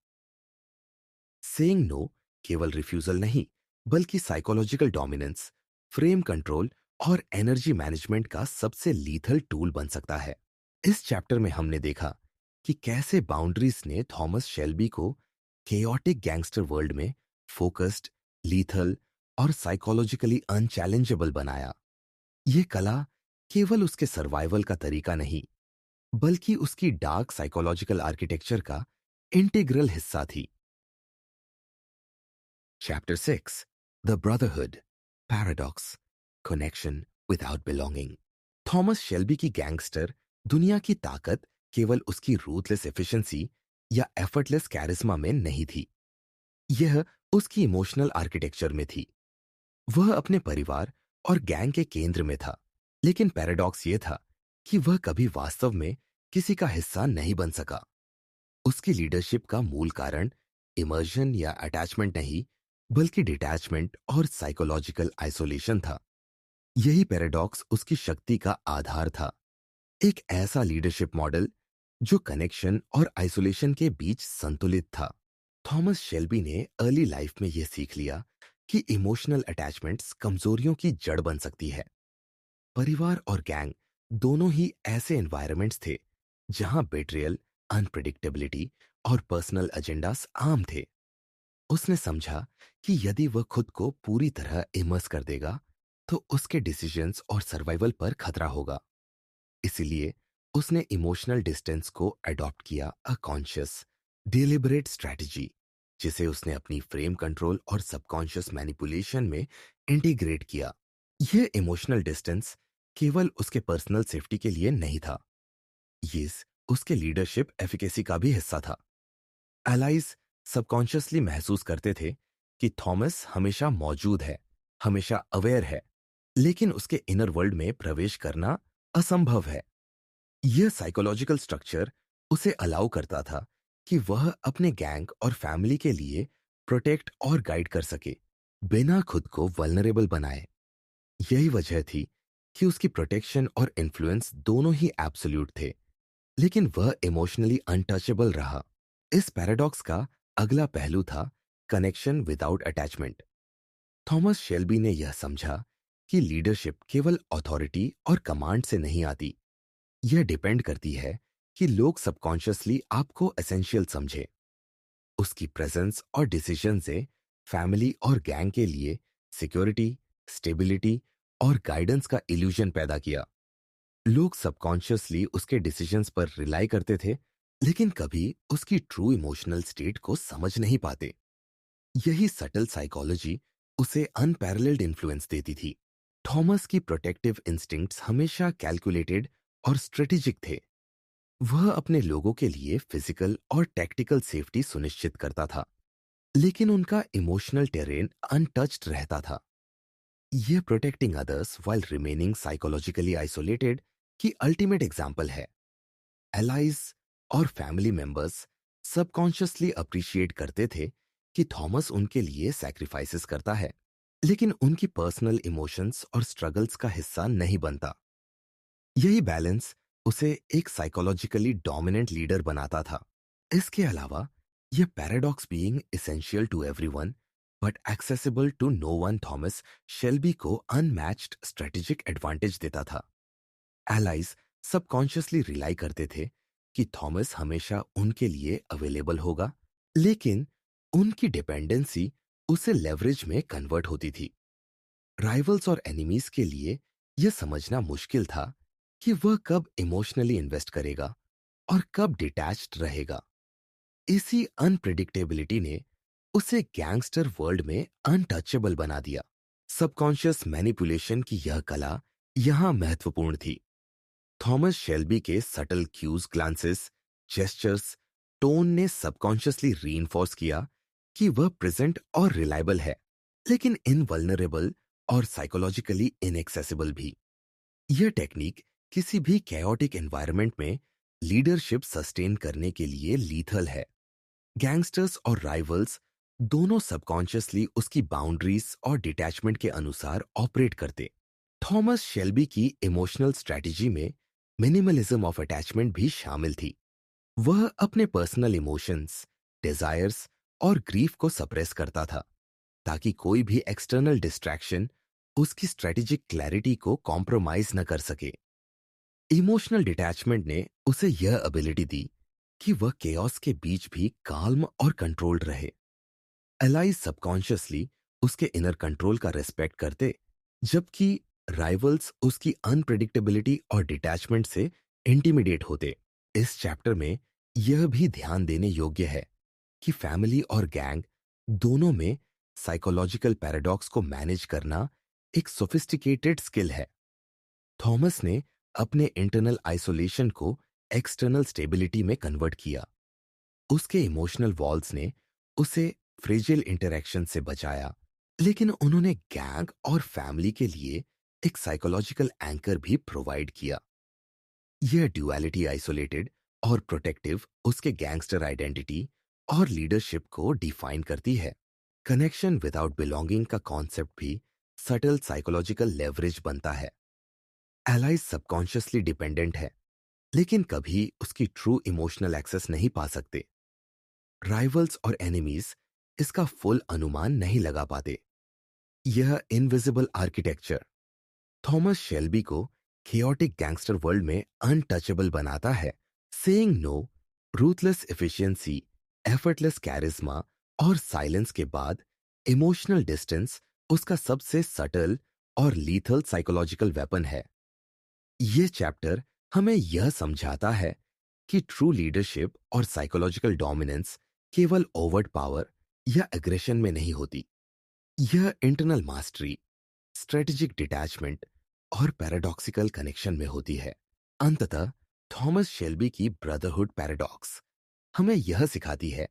A: सेइंग नो केवल रिफ्यूजल नहीं, बल्कि साइकोलॉजिकल डोमिनेंस, फ्रेम कंट्रोल और एनर्जी मैनेजमेंट का सबसे लीथल टूल बन सकता है। इस चैप्टर में हमने देखा कि कैसे बाउंड्रीज ने थॉमस शेल्बी को केओटिक गैंगस्टर वर्ल्ड में फोकस्ड, लीथल और साइकोलॉजिकली अनचैलेंजेबल बनाया। यह कला केवल उसके सर्वाइवल का तरीका नहीं, बल्कि उसकी डार्क साइकोलॉजिकल आर्किटेक्चर का इंटीग्रल हिस्सा थी। Chapter 6, the brotherhood, paradox, connection without belonging. Thomas Shelby की गैंगस्टर दुनिया की ताकत केवल उसकी रूथलेस एफिशिएंसी या एफर्टलेस कैरिज्मा में नहीं थी, यह उसकी इमोशनल आर्किटेक्चर में थी। वह अपने परिवार और गैंग के केंद्र में था। लेकिन पैराडॉक्स ये था कि वह कभी वास्तव में किसी का हिस्सा नहीं बन सका। उसकी लीडरशिप का मूल कारण इमर्जन या अटैचमेंट नहीं, बल्कि डिटैचमेंट और साइकोलॉजिकल आइसोलेशन था। यही पैराडॉक्स उसकी शक्ति का आधार था। एक ऐसा लीडरशिप मॉडल जो कनेक्शन और आइसोलेशन के बीच संतुलित था। थॉमस शेल्बी ने अर्ली लाइफ में यह सीख लिया कि इमोशनल अटैचमेंट्स कमजोरियों की जड़ बन सकती है। परिवार और गैंग दोनों ही ऐसे एनवायरनमेंट्स थे जहां बेट्रियल, अनप्रिडिक्टेबिलिटी और पर्सनल एजेंडास आम थे। उसने समझा कि यदि वह खुद को पूरी तरह इमर्स कर देगा तो उसके डिसीजंस और सर्वाइवल पर खतरा होगा। इसीलिए उसने इमोशनल डिस्टेंस को अडॉप्ट किया, अ कॉन्शियस डिलिबरेट स्ट्रेटजी, जिसे उसने अपनी फ्रेम कंट्रोल और सबकॉन्शियस मैनिपुलेशन में इंटीग्रेट किया। यह इमोशनल डिस्टेंस केवल उसके पर्सनल सेफ्टी के लिए नहीं था, ये उसके लीडरशिप एफिकेसी का भी हिस्सा था। एलाइज सबकॉन्शियसली महसूस करते थे कि थॉमस हमेशा मौजूद है, हमेशा अवेयर है, लेकिन उसके इनर वर्ल्ड में प्रवेश करना असंभव है। यह साइकोलॉजिकल स्ट्रक्चर उसे अलाउ करता था कि वह अपने गैंग और फैमिली के लिए प्रोटेक्ट और गाइड कर सके, बिना खुद को वल्नरेबल बनाए। यही वजह थी कि उसकी प्रोटेक्शन और इन्फ्लुएंस दोनों ही एब्सोल्यूट थे, लेकिन वह इमोशनली अनटचेबल रहा। इस पैराडॉक्स का अगला पहलू था connection without attachment. Thomas Shelby ने यह समझा कि लीडरशिप केवल अथॉरिटी और कमांड से नहीं आती। यह डिपेंड करती है कि लोग सबकॉन्शियसली आपको एसेंशियल समझे। उसकी प्रेजेंस और डिसीजन से फैमिली और गैंग के लिए सिक्योरिटी, स्टेबिलिटी और गाइडेंस का इल्यूजन पैदा किया। लोग सबकॉन्शियसली उसके डिसीजंस पर रिलाई करते थे, लेकिन कभी उसकी ट्रू इमोशनल स्टेट को समझ नहीं पाते। यही सटल साइकोलॉजी उसे अनपैरेलल्ड इन्फ्लुएंस देती थी। थॉमस की प्रोटेक्टिव इंस्टिंक्ट्स हमेशा कैलकुलेटेड और स्ट्रेटेजिक थे। वह अपने लोगों के लिए फिजिकल और टैक्टिकल सेफ्टी सुनिश्चित करता था, लेकिन उनका इमोशनल टेरेन अनटच्ड रहता था। यह protecting others while remaining psychologically isolated की अल्टीमेट एग्जाम्पल है। एलाइज और फैमिली मेंबर्स सबकॉन्शियसली अप्रिशिएट करते थे कि थॉमस उनके लिए सैक्रिफाइसेस करता है, लेकिन उनकी पर्सनल इमोशंस और स्ट्रगल्स का हिस्सा नहीं बनता। यही बैलेंस उसे एक साइकोलॉजिकली डोमिनेंट लीडर बनाता था। इसके अलावा यह paradox being essential to everyone but accessible to no one Thomas Shelby को अनमैच्ड स्ट्रेटेजिक एडवांटेज देता था। एलाइज सबकॉन्शियसली रिलाई करते थे कि थॉमस हमेशा उनके लिए अवेलेबल होगा, लेकिन उनकी डिपेंडेंसी उसे लेवरेज में कन्वर्ट होती थी। राइवल्स और एनिमीज के लिए यह समझना मुश्किल था कि वह कब इमोशनली इन्वेस्ट करेगा और कब डिटैच्ड रहेगा। इसी अनप्रिडिक्टेबिलिटी ने उसे गैंगस्टर वर्ल्ड में अनटचेबल बना दिया। सबकॉन्शियस मैनिपुलेशन की यह कला यहां महत्वपूर्ण थी। थॉमस शेल्बी के subtle cues, glances, gestures, tone ने सबकॉन्शियसली रीइंफोर्स किया कि वह प्रेजेंट और रिलायबल है, लेकिन इनवल्नरेबल और साइकोलॉजिकली इनएक्सेसिबल भी। यह टेक्निक किसी भी कैओटिक एनवायरनमेंट में लीडरशिप सस्टेन करने के लिए लीथल है। गैंगस्टर्स और राइवल्स दोनों सबकॉन्शियसली उसकी बाउंड्रीज और डिटैचमेंट के अनुसार ऑपरेट करते। थॉमस शेल्बी की इमोशनल स्ट्रेटजी में मिनिमलिज्म ऑफ अटैचमेंट भी शामिल थी। वह अपने पर्सनल इमोशंस, डिजायर्स और ग्रीफ को सप्रेस करता था, ताकि कोई भी एक्सटर्नल डिस्ट्रैक्शन उसकी स्ट्रेटेजिक क्लैरिटी को कॉम्प्रोमाइज न कर सके। इमोशनल डिटैचमेंट ने उसे यह एबिलिटी दी कि वह केओस के बीच भी काल्म और कंट्रोल्ड रहे। एलाइज सबकॉन्शियसली उसके इनर कंट्रोल का रेस्पेक्ट करते, जबकि राइवल्स उसकी अनप्रेडिक्टेबिलिटी और डिटैचमेंट से इंटिमिडेट होते। इस चैप्टर में यह भी ध्यान देने योग्य है कि फैमिली और गैंग दोनों में साइकोलॉजिकल पैराडॉक्स को मैनेज करना एक सोफिस्टिकेटेड स्किल है। थॉमस ने अपने इंटरनल आइसोलेशन को एक्सटर्नल स्टेबिलिटी में कन्वर्ट किया। उसके इमोशनल वॉल्स ने उसे फ्रेजिल इंटरैक्शन से बचाया, लेकिन उन्होंने गैंग और फैमिली के लिए एक साइकोलॉजिकल एंकर भी प्रोवाइड किया। यह ड्युअलिटी आइसोलेटेड और प्रोटेक्टिव उसके गैंगस्टर आइडेंटिटी और लीडरशिप को डिफाइन करती है। कनेक्शन विदाउट बिलोंगिंग का कॉन्सेप्ट भी सटल साइकोलॉजिकल लेवरेज बनता है। एलाइज सबकॉन्शियसली डिपेंडेंट है, लेकिन कभी उसकी ट्रू इमोशनल एक्सेस नहीं पा सकते। राइवल्स और एनिमीज इसका फुल अनुमान नहीं लगा पाते। यह इनविजिबल आर्किटेक्चर थॉमस शेल्बी को chaotic गैंगस्टर वर्ल्ड में अनटचेबल बनाता है। Saying no, ruthless efficiency, effortless charisma और साइलेंस के बाद इमोशनल डिस्टेंस उसका सबसे सटल और लीथल साइकोलॉजिकल वेपन है। यह चैप्टर हमें यह समझाता है कि ट्रू लीडरशिप और साइकोलॉजिकल डोमिनेंस केवल ओवर्ट पावर या एग्रेशन में नहीं होती। यह इंटरनल मास्टरी, स्ट्रेटेजिक डिटैचमेंट और पैराडॉक्सिकल कनेक्शन में होती है। अंततः थॉमस शेल्बी की ब्रदरहुड पैराडॉक्स हमें यह सिखाती है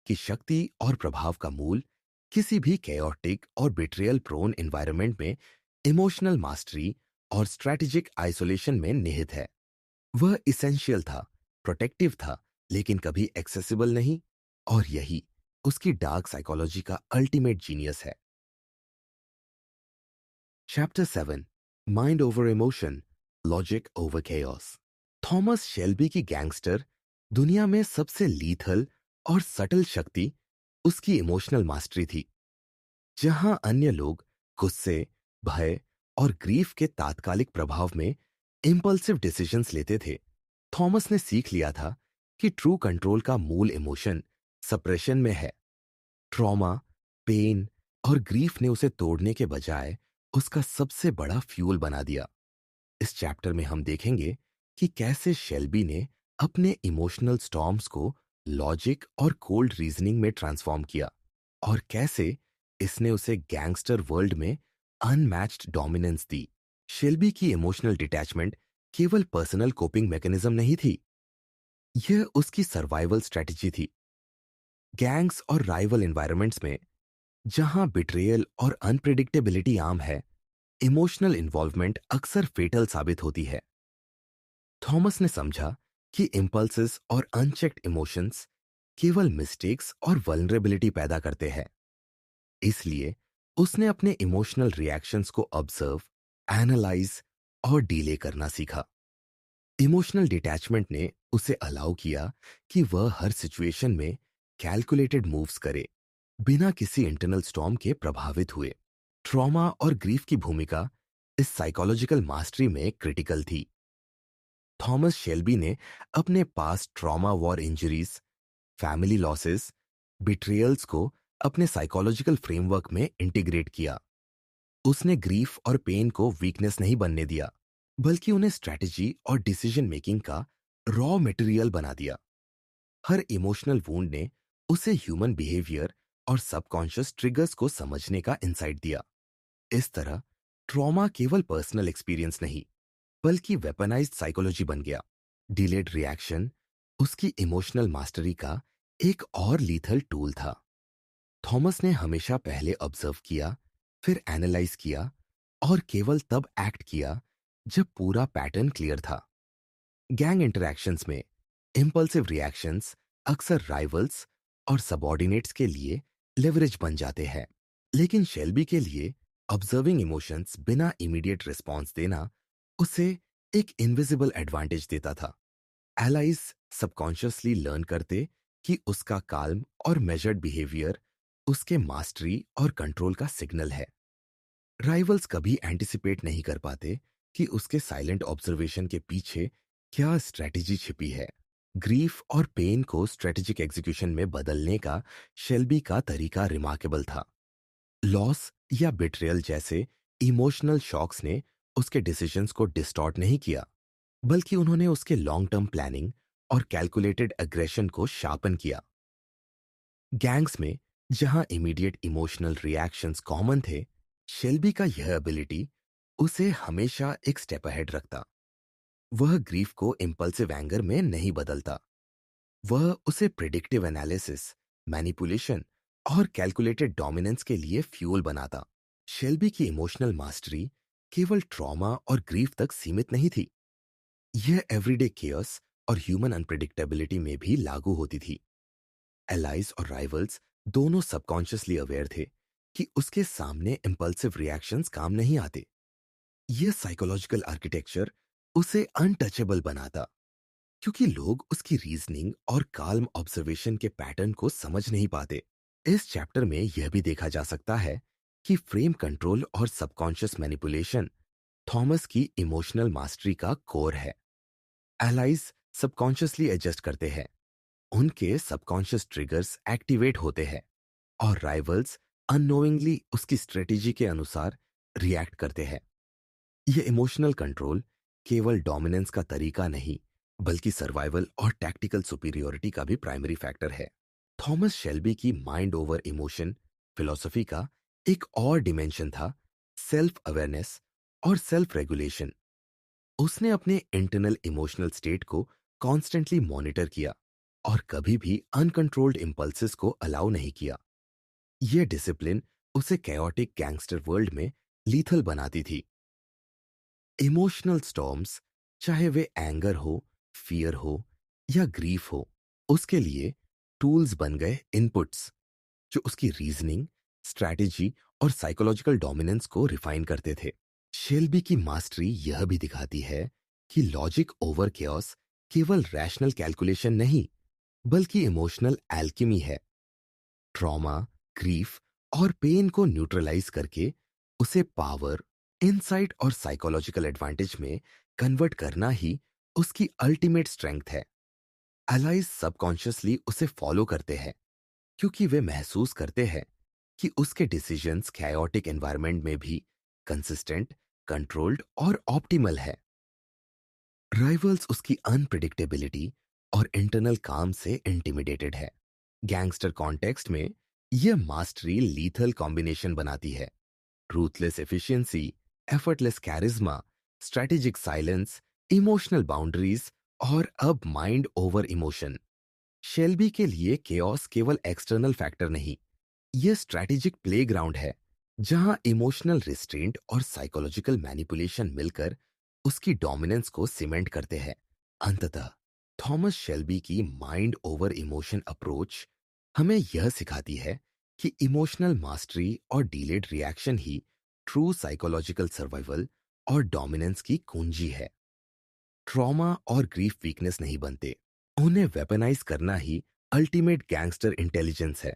A: कि शक्ति और प्रभाव का मूल किसी भी केओटिक और बिट्रियल प्रोन एनवायरनमेंट में इमोशनल मास्टरी और स्ट्रेटेजिक आइसोलेशन में निहित है। वह इसेंशियल था, प्रोटेक्टिव था, लेकिन कभी एक्सेसिबल नहीं, और यही उसकी डार्क साइकोलॉजी का अल्टीमेट जीनियस है। Chapter 7, mind over emotion, logic over chaos. Thomas Shelby की गैंगस्टर दुनिया में सबसे लीथल और सटल शक्ति उसकी इमोशनल मास्टरी थी। जहां अन्य लोग गुस्से, भय और ग्रीफ के तात्कालिक प्रभाव में इंपल्सिव डिसीजंस लेते थे, थॉमस ने सीख लिया था कि ट्रू कंट्रोल का मूल इमोशन सप्रेशन में है। ट्रॉमा, पेन और ग्रीफ ने उसे तोड़ने के बजाय उसका सबसे बड़ा फ्यूल बना दिया। इस चैप्टर में हम देखेंगे कि कैसे शेल्बी ने अपने इमोशनल स्टॉर्म्स को लॉजिक और कोल्ड रीजनिंग में ट्रांसफॉर्म किया, और कैसे इसने उसे गैंगस्टर वर्ल्ड में अनमैच्ड डोमिनेंस दी। शेल्बी की इमोशनल डिटैचमेंट केवल पर्सनल कोपिंग मैकेनिज्म नहीं थी, यह उसकी सर्वाइवल स्ट्रेटजी थी। गैंग्स और राइवल एनवायरनमेंट्स में जहां बिट्रेयल और अनप्रिडिक्टेबिलिटी आम है, इमोशनल इन्वॉल्वमेंट अक्सर फेटल साबित होती है। थॉमस ने समझा कि इम्पल्सेस और अनचेक्ड इमोशंस केवल मिस्टेक्स और वल्नरेबिलिटी पैदा करते हैं। इसलिए उसने अपने इमोशनल रिएक्शंस को ऑब्जर्व, एनालाइज और डीले करना सीखा। इमोशनल डिटैचमेंट ने उसे अलाउ किया कि वह हर सिचुएशन में कैलकुलेटेड मूव्स करे, बिना किसी इंटरनल स्टॉर्म के प्रभावित हुए। ट्रॉमा और ग्रीफ की भूमिका इस साइकोलॉजिकल मास्टरी में क्रिटिकल थी। थॉमस शेल्बी ने अपने पास trauma, war injuries, family losses, betrayals को अपने साइकोलॉजिकल फ्रेमवर्क में इंटीग्रेट किया। उसने ग्रीफ और पेन को वीकनेस नहीं बनने दिया, बल्कि उन्हें स्ट्रैटेजी और डिसीजन मेकिंग का रॉ मटेरियल बना दिया। हर इमोशनल वूंड ने उसे ह्यूमन बिहेवियर और सबकॉन्शियस ट्रिगर्स को समझने का इंसाइट दिया। इस तरह ट्रॉमा केवल पर्सनल एक्सपीरियंस नहीं, बल्कि वेपनाइज्ड साइकोलॉजी बन गया। डिलेड रिएक्शन उसकी इमोशनल मास्टरी का एक और लीथल टूल था। थॉमस ने हमेशा पहले ऑब्जर्व किया, फिर एनालाइज किया और केवल तब एक्ट किया जब पूरा पैटर्न क्लियर था। गैंग इंटरैक्शंस में इंपल्सिव रिएक्शंस अक्सर राइवल्स और सबऑर्डिनेट्स के लिए लेवरेज बन जाते हैं, लेकिन शेल्बी के लिए ऑब्जर्विंग इमोशंस बिना इमीडिएट रिस्पॉन्स देना उसे एक इनविजिबल एडवांटेज देता था। एलाइज सबकॉन्शियसली लर्न करते कि उसका काल्म और मेजर्ड बिहेवियर उसके मास्टरी और कंट्रोल का सिग्नल है। राइवल्स कभी एंटिसिपेट नहीं कर पाते कि उसके साइलेंट ऑब्जर्वेशन के पीछे क्या स्ट्रेटेजी छिपी है। ग्रीफ और पेन को स्ट्रेटेजिक एग्जीक्यूशन में बदलने का शेल्बी का तरीका रिमार्केबल था। लॉस या बिट्रेयल जैसे इमोशनल शॉक्स ने उसके डिसीजंस को डिस्टॉर्ट नहीं किया, बल्कि उन्होंने उसके लॉन्ग टर्म प्लानिंग और कैलकुलेटेड एग्रेशन को शार्पन किया। गैंग्स में जहां इमीडिएट इमोशनल रिएक्शंस कॉमन थे, शेल्बी का यह एबिलिटी उसे हमेशा एक स्टेप अहेड रखता। वह ग्रीफ को इंपल्सिव एंगर में नहीं बदलता, वह उसे प्रिडिक्टिव एनालिसिस, मैनिपुलेशन और कैलकुलेटेड डोमिनेंस के लिए फ्यूल बनाता। शेल्बी की इमोशनल मास्टरी केवल ट्रॉमा और ग्रीफ तक सीमित नहीं थी। यह एवरीडे केयर्स और ह्यूमन अनप्रिडिक्टेबिलिटी में भी लागू होती थी। एलाइज और राइवल्स दोनों सबकॉन्शियसली अवेयर थे कि उसके सामने इंपल्सिव रिएक्शंस काम नहीं आते। यह साइकोलॉजिकल आर्किटेक्चर उसे अनटचेबल बनाता, क्योंकि लोग उसकी रीजनिंग और काल्म ऑब्जर्वेशन के पैटर्न को समझ नहीं पाते। इस चैप्टर में यह भी देखा जा सकता है कि फ्रेम कंट्रोल और सबकॉन्शियस मैनिपुलेशन थॉमस की इमोशनल मास्टरी का कोर है। एलाइज सबकॉन्शियसली एडजस्ट करते हैं, उनके सबकॉन्शियस ट्रिगर्स एक्टिवेट होते हैं, और राइवल्स अननोइंगली उसकी स्ट्रेटेजी के अनुसार रिएक्ट करते हैं। यह इमोशनल कंट्रोल केवल डोमिनेंस का तरीका नहीं, बल्कि सर्वाइवल और टैक्टिकल सुपीरियोरिटी का भी प्राइमरी फैक्टर है। थॉमस शेल्बी की माइंड ओवर इमोशन फिलॉसफी का एक और डिमेंशन था सेल्फ अवेयरनेस और सेल्फ रेगुलेशन। उसने अपने इंटरनल इमोशनल स्टेट को कॉन्स्टेंटली मॉनिटर किया और कभी भी अनकंट्रोल्ड इंपल्सेस को अलाउ नहीं किया। यह डिसिप्लिन उसे कैओटिक गैंगस्टर वर्ल्ड में लीथल बनाती थी। इमोशनल स्टॉर्म्स, चाहे वे एंगर हो, फियर हो या ग्रीफ हो, उसके लिए टूल्स बन गए इनपुट्स जो उसकी रीजनिंग, स्ट्रैटेजी और साइकोलॉजिकल डोमिनेंस को रिफाइन करते थे। शेल्बी की मास्टरी यह भी दिखाती है कि लॉजिक ओवर केओस केवल रैशनल कैलकुलेशन नहीं, बल्कि इमोशनल एल्केमी है। ट्रॉमा, ग्रीफ और पेन को न्यूट्रलाइज करके उसे पावर, इनसाइट और साइकोलॉजिकल एडवांटेज में कन्वर्ट करना ही उसकी अल्टीमेट स्ट्रेंथ है। एलाइज सबकॉन्शियसली उसे फॉलो करते हैं, क्योंकि वे महसूस करते हैं कि उसके डिसीजंस कैओटिक एनवायरनमेंट में भी कंसिस्टेंट, कंट्रोल्ड और ऑप्टिमल है। राइवल्स उसकी अनप्रिडिक्टेबिलिटी और इंटरनल काम से इंटिमिडेटेड है। गैंगस्टर कॉन्टेक्स्ट में यह मास्टरी लीथल कॉम्बिनेशन बनाती है। Ruthless efficiency, effortless charisma, strategic silence, emotional boundaries और अब माइंड ओवर इमोशन। शेल्बी के लिए केओस केवल एक्सटर्नल फैक्टर नहीं, यह स्ट्रैटेजिक प्लेग्राउंड है जहां इमोशनल रिस्ट्रेंट और साइकोलॉजिकल मैनिपुलेशन मिलकर उसकी डोमिनेंस को सीमेंट करते हैं। अंततः थॉमस शेल्बी की माइंड ओवर इमोशन अप्रोच हमें यह सिखाती है कि इमोशनल मास्टरी और डीलेड रिएक्शन ही ट्रू साइकोलॉजिकल सर्वाइवल और डोमिनेंस की कुंजी है। ट्रॉमा और ग्रीफ वीकनेस नहीं बनते, उन्हें वेपनाइज करना ही अल्टीमेट गैंगस्टर इंटेलिजेंस है।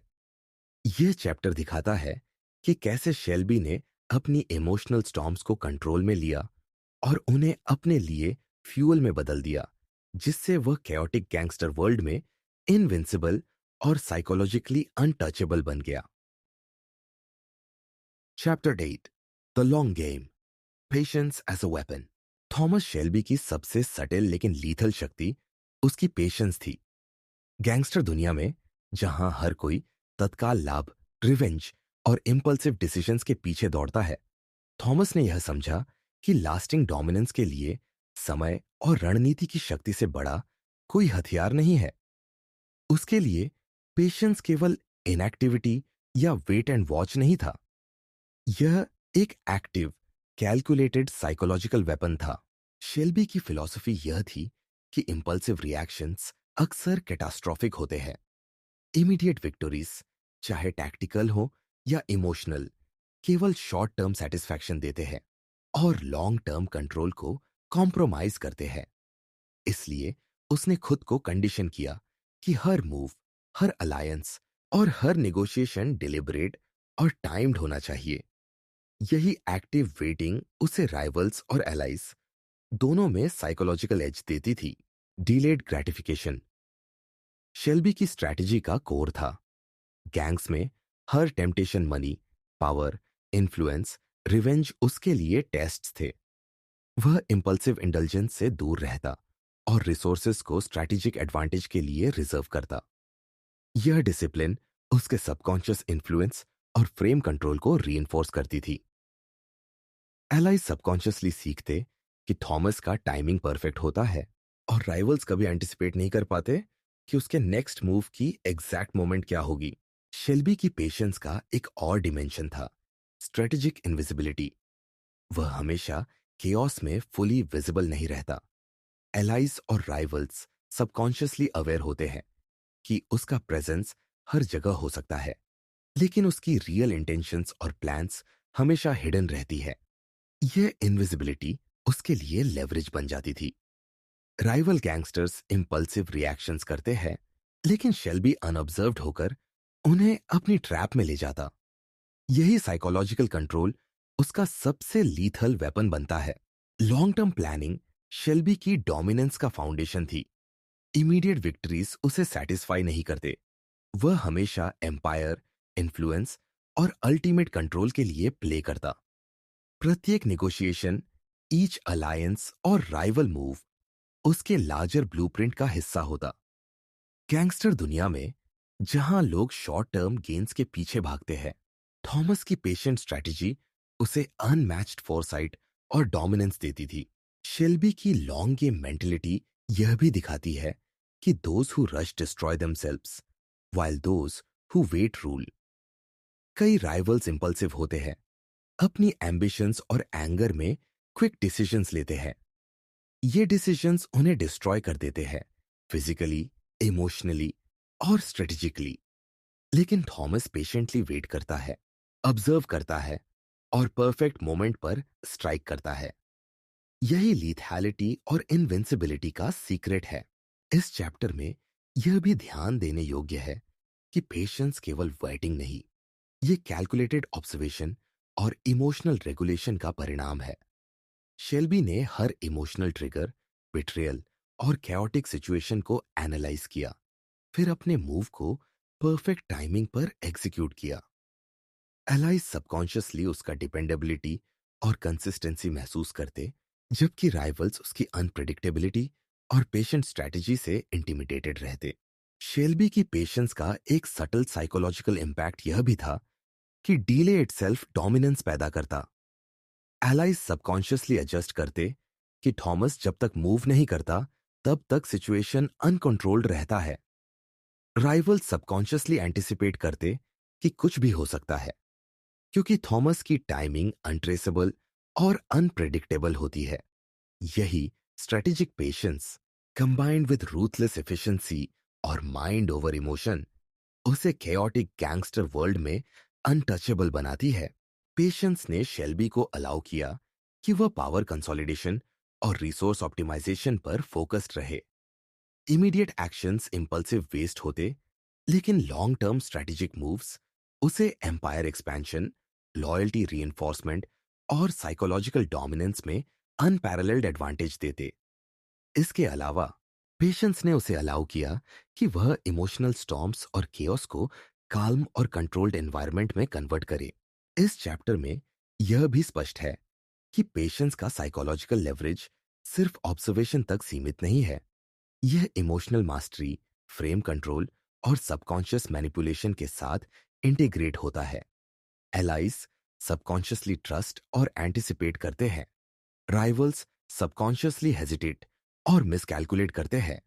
A: यह चैप्टर दिखाता है कि कैसे शेल्बी ने अपनी इमोशनल स्टॉर्म्स को कंट्रोल में लिया और उन्हें अपने लिए फ्यूल में बदल दिया, जिससे वह कैओटिक गैंगस्टर वर्ल्ड में इनविंसिबल और साइकोलॉजिकली अनटचेबल बन गया। Chapter 8, the long game, patience as a weapon. Thomas Shelby की सबसे सटिल लेकिन लीथल शक्ति उसकी पेशेंस थी। गैंगस्टर दुनिया में जहां हर कोई तत्काल लाभ, रिवेंज और इंपल्सिव डिसीजंस के पीछे दौड़ता है, थॉमस ने यह समझा कि लास्टिंग डोमिनेंस के लिए समय और रणनीति की शक्ति से बड़ा कोई हथियार नहीं है। उसके लिए पेशेंस केवल इनएक्टिविटी या वेट एंड वॉच नहीं था, यह एक एक्टिव, कैलकुलेटेड साइकोलॉजिकल वेपन था। शेल्बी की फिलॉसफी यह थी कि इंपल्सिव रिएक्शंस अक्सर कैटास्ट्रोफिक होते हैं। इमीडिएट विक्टोरीज, चाहे टैक्टिकल हो या इमोशनल, केवल शॉर्ट टर्म सेटिस्फैक्शन देते हैं और लॉन्ग टर्म कंट्रोल को कॉम्प्रोमाइज करते हैं। इसलिए उसने खुद को कंडीशन किया कि हर मूव, हर अलायंस और हर नेगोशिएशन डिलिबरेट और टाइम्ड होना चाहिए। यही एक्टिव वेटिंग उसे राइवल्स और एलाइज दोनों में साइकोलॉजिकल एज देती थी। डिलेड ग्रेटिफिकेशन शेल्बी की स्ट्रैटेजी का कोर था। गैंग्स में हर temptation money, power, influence, revenge उसके लिए टेस्ट्स थे। वह इंपल्सिव इंडल्जेंस से दूर रहता और रिसोर्सेस को स्ट्रैटेजिक एडवांटेज के लिए रिजर्व करता। यह डिसिप्लिन उसके सबकॉन्शियस इन्फ्लुएंस और फ्रेम कंट्रोल को रीइंफोर्स करती थी। एलाइज सबकॉन्शियसली सीखते कि थॉमस का टाइमिंग परफेक्ट होता है और राइवल्स कभी एंटिसिपेट नहीं कर पाते कि उसके नेक्स्ट मूव की एग्जैक्ट मोमेंट क्या होगी। शेल्बी की पेशेंस का एक और डिमेंशन था, स्ट्रेटेजिक इनविजिबिलिटी। वह हमेशा केओस में फुली विजिबल नहीं रहता। एलाइज और राइवल्स सबकॉन्शियसली अवेयर होते हैं कि उसका प्रेजेंस हर जगह हो सकता है, लेकिन उसकी रियल इंटेंशंस और प्लान्स हमेशा हिडन रहती है। यह इनविजिबिलिटी उसके लिए लेवरेज बन जाती थी। राइवल गैंगस्टर्स इंपल्सिव रिएक्शंस करते हैं, लेकिन शेल्बी अनऑब्जर्व्ड होकर उन्हें अपनी ट्रैप में ले जाता। यही साइकोलॉजिकल कंट्रोल उसका सबसे लीथल वेपन बनता है। लॉन्ग टर्म प्लानिंग शेल्बी की डोमिनेंस का फाउंडेशन थी। इमीडिएट विक्ट्रीज उसे सेटिस्फाई नहीं करते। वह हमेशा एम्पायर, इन्फ्लुएंस और अल्टीमेट कंट्रोल के लिए प्ले करता। प्रत्येक निगोशिएशन, ईच अलायंस और राइवल मूव उसके लार्जर ब्लूप्रिंट का हिस्सा होता। गैंगस्टर दुनिया में जहां लोग शॉर्ट टर्म गेन्स के पीछे भागते हैं, थॉमस की पेशेंट स्ट्रैटेजी उसे अनमैच्ड फोरसाइट और डोमिनेंस देती थी। शेल्बी की लॉन्ग गेम मेंटेलिटी यह भी दिखाती है कि those who rush destroy themselves while those who wait rule. कई राइवल्स इंपल्सिव होते हैं, अपनी एम्बिशंस और एंगर में क्विक डिसीजंस लेते हैं। ये डिसीजंस उन्हें डिस्ट्रॉय कर देते हैं, फिजिकली, इमोशनली और स्ट्रेटेजिकली। लेकिन थॉमस पेशेंटली वेट करता है, ऑब्जर्व करता है और परफेक्ट मोमेंट पर स्ट्राइक करता है। यही लीथैलिटी और इनविंसिबिलिटी का सीक्रेट है। इस चैप्टर में यह भी ध्यान देने योग्य है कि पेशेंस केवल वेटिंग नहीं, ये कैलकुलेटेड ऑब्जर्वेशन और इमोशनल रेगुलेशन का परिणाम है। शेल्बी ने हर इमोशनल ट्रिगर, बिट्रियल और कैओटिक सिचुएशन को एनालाइज किया, फिर अपने मूव को परफेक्ट टाइमिंग पर एग्जीक्यूट किया। एलाइज सबकॉन्शियसली उसका डिपेंडेबिलिटी और कंसिस्टेंसी महसूस करते, जबकि राइवल्स उसकी अनप्रिडिक्टेबिलिटी और पेशेंट स्ट्रैटेजी से इंटिमिडेटेड रहते। शेल्बी की पेशेंस का एक सटल साइकोलॉजिकल इम्पैक्ट यह भी था कि डीले इटसेल्फ डोमिनेंस पैदा करता। एलाइज सबकॉन्शियसली एडजस्ट करते कि थॉमस जब तक मूव नहीं करता, तब तक सिचुएशन अनकंट्रोल्ड रहता है। राइवल सबकॉन्शियसली एंटिसिपेट करते कि कुछ भी हो सकता है, क्योंकि थॉमस की टाइमिंग अनट्रेसेबल और अनप्रेडिक्टेबल होती है। यही strategic patience combined with ruthless efficiency और माइंड ओवर इमोशन उसे केओटिक गैंगस्टर वर्ल्ड में अनटचेबल बनाती है। पेशेंस ने शेल्बी को अलाउ किया कि वह पावर कंसोलिडेशन और रिसोर्स ऑप्टिमाइजेशन पर फोकस्ड रहे। इमीडिएट एक्शंस इंपल्सिव वेस्ट होते, लेकिन लॉन्ग टर्म स्ट्रेटेजिक मूव्स उसे एम्पायर एक्सपेंशन, लॉयल्टी रीइंफोर्समेंट और साइकोलॉजिकल डोमिनेंस में अनपैरेलल्ड एडवांटेज देते। इसके अलावा पेशेंस ने उसे अलाउ किया कि वह इमोशनल स्टॉर्म्स और केओस को काल्म और कंट्रोल्ड एनवायरनमेंट में कन्वर्ट करे। इस चैप्टर में यह भी स्पष्ट है कि पेशेंस का साइकोलॉजिकल लेवरेज सिर्फ ऑब्जर्वेशन तक सीमित नहीं है। यह इमोशनल मास्टरी, फ्रेम कंट्रोल और सबकॉन्शियस मैनिपुलेशन के साथ इंटीग्रेट होता है। एलाइज सबकॉन्शियसली ट्रस्ट और एंटिसिपेट करते हैं, राइवल्स सबकॉन्शियसली हेजिटेट और मिसकैलकुलेट करते हैं।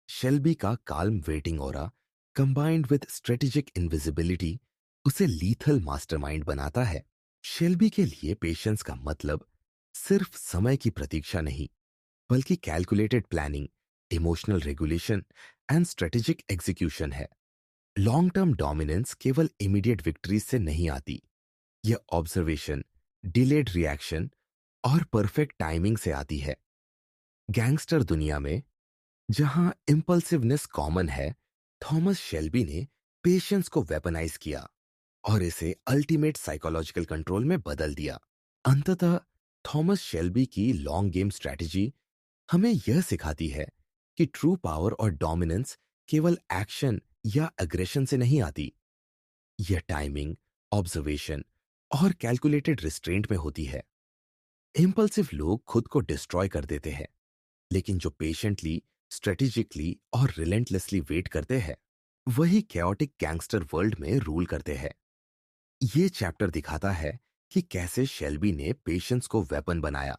A: शेल्बी का calm waiting aura combined with strategic invisibility उसे लीथल मास्टरमाइंड बनाता है। शेल्बी के लिए पेशेंस का मतलब सिर्फ समय की प्रतीक्षा नहीं, बल्कि calculated planning, emotional regulation and strategic execution है। लॉन्ग टर्म डोमिनेंस केवल इमीडिएट विक्ट्रीज से नहीं आती, यह ऑब्जर्वेशन, डिलेड रिएक्शन और परफेक्ट टाइमिंग से आती है। गैंगस्टर दुनिया में जहां इम्पल्सिवनेस कॉमन है, थॉमस शेल्बी ने पेशेंस को वेपनाइज किया और इसे अल्टीमेट साइकोलॉजिकल कंट्रोल में बदल दिया। अंततः थॉमस शेल्बी की लॉन्ग गेम स्ट्रैटेजी हमें यह सिखाती है कि ट्रू पावर और डोमिनेंस केवल एक्शन या अग्रेशन से नहीं आती। यह टाइमिंग, ऑब्जर्वेशन और कैलकुलेटेड रिस्ट्रेंट में होती है। इम्पल्सिव लोग खुद को डिस्ट्रॉय कर देते हैं, लेकिन जो पेशेंटली, स्ट्रेटेजिकली और रिलेंटलेसली वेट करते हैं, वही कैओटिक गैंगस्टर वर्ल्ड में रूल करते हैं। ये चैप्टर दिखाता है कि कैसे शेल्बी ने पेशेंस को वेपन बनाया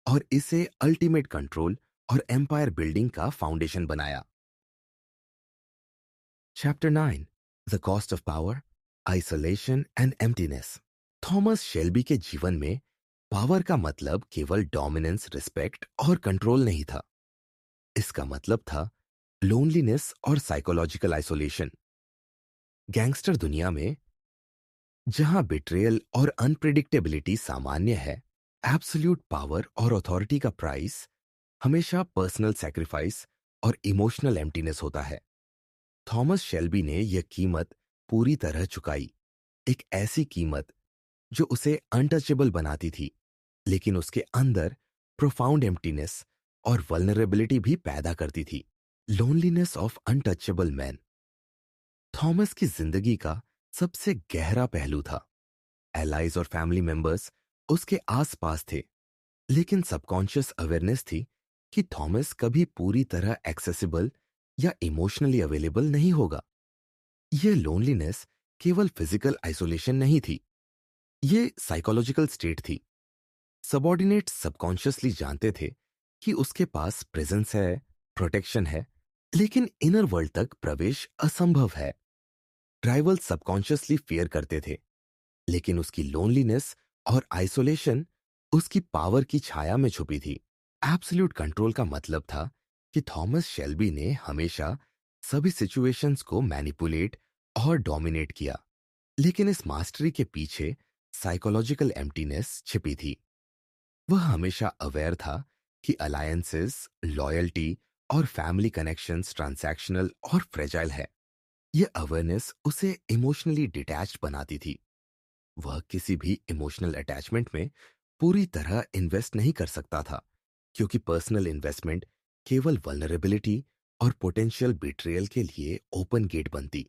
A: और इसे अल्टीमेट कंट्रोल और एम्पायर बिल्डिंग का फाउंडेशन बनाया। Chapter 9, the cost of power, isolation and emptiness. Thomas Shelby के जीवन में पावर का मतलब केवल डोमिनेंस, रिस्पेक्ट और कंट्रोल नहीं था। इसका मतलब था लोनलीनेस और साइकोलॉजिकल आइसोलेशन। गैंगस्टर दुनिया में जहां बिट्रेयल और अनप्रिडिक्टेबिलिटी सामान्य है, एब्सोल्यूट पावर और अथॉरिटी का प्राइस हमेशा पर्सनल सैक्रिफाइस और इमोशनल एम्प्टीनेस होता है। थॉमस शेल्बी ने यह कीमत पूरी तरह चुकाई, एक ऐसी कीमत जो उसे अनटचेबल बनाती थी, लेकिन उसके अंदर प्रोफाउंड एम्प्टीनेस और वल्नरेबिलिटी भी पैदा करती थी। Loneliness of untouchable man Thomas की जिंदगी का सबसे गहरा पहलू था। एलाइज और फैमिली मेंबर्स उसके आसपास थे, लेकिन सबकॉन्शियस अवेयरनेस थी कि थॉमस कभी पूरी तरह एक्सेसिबल या इमोशनली अवेलेबल नहीं होगा। यह लोनलीनेस केवल फिजिकल आइसोलेशन नहीं थी, ये साइकोलॉजिकल स्टेट थी। सबॉर्डिनेट सबकॉन्शियसली जानते थे कि उसके पास प्रेजेंस है, प्रोटेक्शन है, लेकिन इनर वर्ल्ड तक प्रवेश असंभव है। राइवल सबकॉन्शियसली फियर करते थे, लेकिन उसकी लोनलीनेस और आइसोलेशन उसकी पावर की छाया में छुपी थी। एब्सोल्यूट कंट्रोल का मतलब था कि थॉमस शेल्बी ने हमेशा सभी सिचुएशंस को मैनिपुलेट और डोमिनेट किया, लेकिन इस मास्टरी के पीछे साइकोलॉजिकल एम्प्टीनेस छिपी थी। वह हमेशा अवेयर था कि अलायंसेस, लॉयल्टी और फैमिली कनेक्शंस ट्रांजैक्शनल और फ्रेजाइल है। यह अवेयरनेस उसे इमोशनली डिटैच्ड बनाती थी। वह किसी भी इमोशनल अटैचमेंट में पूरी तरह इन्वेस्ट नहीं कर सकता था, क्योंकि पर्सनल इन्वेस्टमेंट केवल वल्नरेबिलिटी और पोटेंशियल बिट्रेयल के लिए ओपन गेट बनती।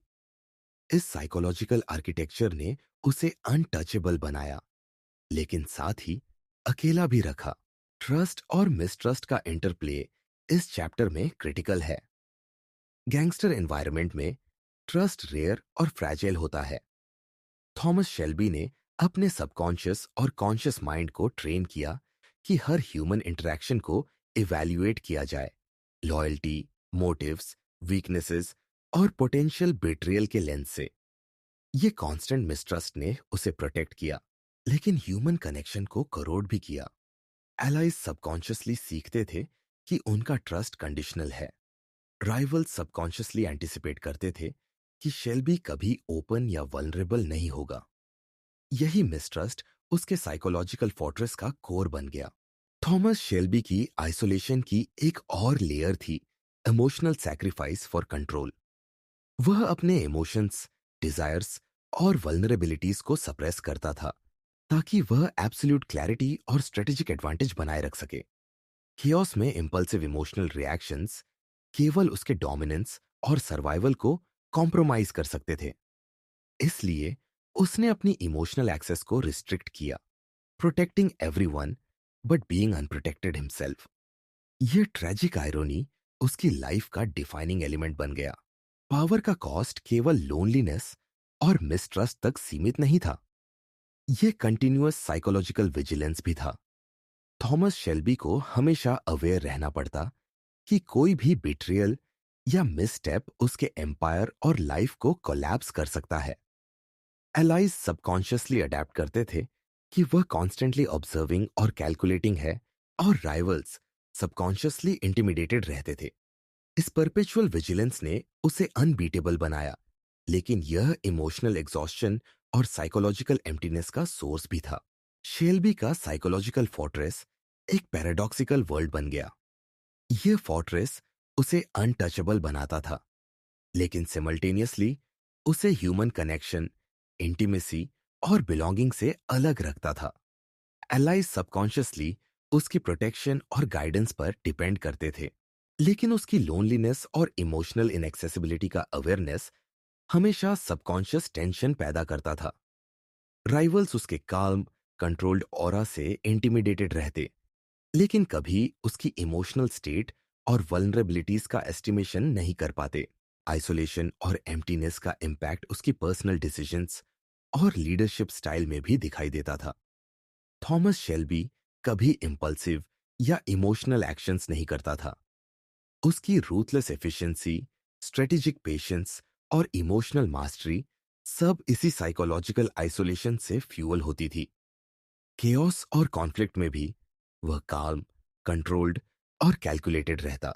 A: इस साइकोलॉजिकल आर्किटेक्चर ने उसे अनटचेबल बनाया, लेकिन साथ ही अकेला भी रखा। ट्रस्ट और मिसट्रस्ट का इंटरप्ले इस चैप्टर में क्रिटिकल है। गैंगस्टर एनवायरनमेंट में ट्रस्ट रेयर और फ्रैजाइल होता है। थॉमस शेल्बी ने अपने सबकॉन्शियस और कॉन्शियस माइंड को ट्रेन किया कि हर ह्यूमन इंटरेक्शन को इवैल्यूएट किया जाए, लॉयल्टी, मोटिव्स, वीकनेसेस और पोटेंशियल बिट्रियल के लेंस से। ये कांस्टेंट मिसट्रस्ट ने उसे प्रोटेक्ट किया, लेकिन ह्यूमन कनेक्शन को करोड़ भी किया। एलाइज सबकॉन्शियसली सीखते थे कि उनका ट्रस्ट कंडीशनल है। राइवल्स सबकॉन्शियसली एंटिसिपेट करते थे कि शेल्बी कभी ओपन या वल्नरेबल नहीं होगा। यही मिसट्रस्ट उसके साइकोलॉजिकल फोर्ट्रेस का कोर बन गया। थॉमस शेल्बी की आइसोलेशन की एक और लेयर थी इमोशनल सैक्रिफाइस फॉर कंट्रोल। वह अपने इमोशंस, डिजायर्स और वल्नरेबिलिटीज को सप्रेस करता था, ताकि वह एब्सोल्यूट क्लैरिटी और स्ट्रेटेजिक एडवांटेज बनाए रख सके। कियोस में इंपल्सिव इमोशनल रिएक्शंस केवल उसके डोमिनेंस और सर्वाइवल को कॉम्प्रोमाइज कर सकते थे। इसलिए उसने अपनी इमोशनल एक्सेस को रिस्ट्रिक्ट किया, protecting everyone but being unprotected himself. यह ट्रेजिक आयरोनी उसकी लाइफ का डिफाइनिंग एलिमेंट बन गया। पावर का कॉस्ट केवल लोनलीनेस और मिसट्रस्ट तक सीमित नहीं था, यह कंटिन्यूअस साइकोलॉजिकल विजिलेंस भी था। थॉमस शेल्बी को हमेशा अवेयर रहना पड़ता कि कोई भी बिट्रियल या मिसस्टेप उसके एम्पायर और लाइफ को कोलैप्स कर सकता है। एलाइज सबकॉन्शियसली अडेप्ट करते थे कि वह कॉन्स्टेंटली ऑब्जर्विंग और कैलकुलेटिंग है, और राइवल्स सबकॉन्शियसली इंटिमिडेटेड रहते थे। इस परपेचुअल विजिलेंस ने उसे अनबीटेबल बनाया, लेकिन यह इमोशनल एग्जॉस्शन और साइकोलॉजिकल एम्प्टीनेस का सोर्स भी था। शेल्बी का साइकोलॉजिकल फोर्ट्रेस एक पैराडॉक्सिकल वर्ल्ड बन गया। यह फोर्ट्रेस उसे अनटचेबल बनाता था, लेकिन सिमल्टेनियसली उसे ह्यूमन कनेक्शन, इंटीमेसी और बिलोंगिंग से अलग रखता था। एलाइज सबकॉन्शियसली उसकी प्रोटेक्शन और गाइडेंस पर डिपेंड करते थे, लेकिन उसकी लोनलीनेस और इमोशनल इनएक्सेसिबिलिटी का अवेयरनेस हमेशा सबकॉन्शियस टेंशन पैदा करता था। राइवल्स उसके काल्म, कंट्रोल्ड ऑरा से इंटिमिडेटेड रहते, लेकिन कभी उसकी इमोशनल स्टेट और वल्नरेबिलिटीज का एस्टिमेशन नहीं कर पाते। आइसोलेशन और एम्प्टीनेस का इम्पैक्ट उसकी पर्सनल डिसीजंस और लीडरशिप स्टाइल में भी दिखाई देता था। थॉमस शेल्बी कभी इम्पल्सिव या इमोशनल एक्शंस नहीं करता था। उसकी रूथलेस एफिशिएंसी, स्ट्रेटेजिक पेशेंस और इमोशनल मास्टरी सब इसी साइकोलॉजिकल आइसोलेशन से फ्यूअल होती थी। केओस और कॉन्फ्लिक्ट में भी वह काम, कंट्रोल्ड और कैलकुलेटेड रहता।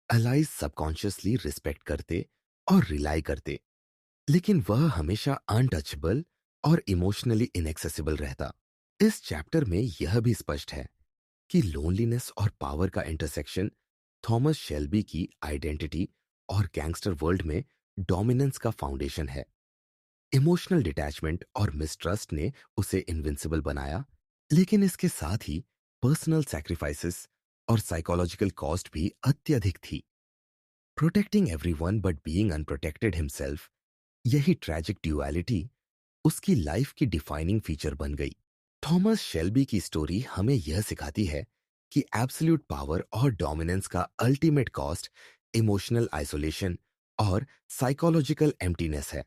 A: अलाइज सबकॉन्शियसली रिस्पेक्ट करते और रिलाई करते, लेकिन वह हमेशा अनटचेबल और इमोशनली इनएक्सेसिबल रहता। इस चैप्टर में यह भी स्पष्ट है कि लोनलीनेस और पावर का इंटरसेक्शन थॉमस शेल्बी की आइडेंटिटी और गैंगस्टर वर्ल्ड में डोमिनेंस का फाउंडेशन है। इमोशनल डिटैचमेंट और मिसट्रस्ट ने उसे इनविंसिबल बनाया, लेकिन इसके साथ ही पर्सनल सैक्रिफाइसेस और साइकोलॉजिकल कॉस्ट भी अत्यधिक थी। Protecting everyone but being unprotected himself, यही ट्रैजिक ड्युअलिटी उसकी लाइफ की डिफाइनिंग फीचर बन गई। थॉमस शेल्बी की स्टोरी हमें यह सिखाती है कि एब्सोल्यूट पावर और डोमिनेंस का अल्टीमेट कॉस्ट इमोशनल आइसोलेशन और साइकोलॉजिकल एम्प्टीनेस है।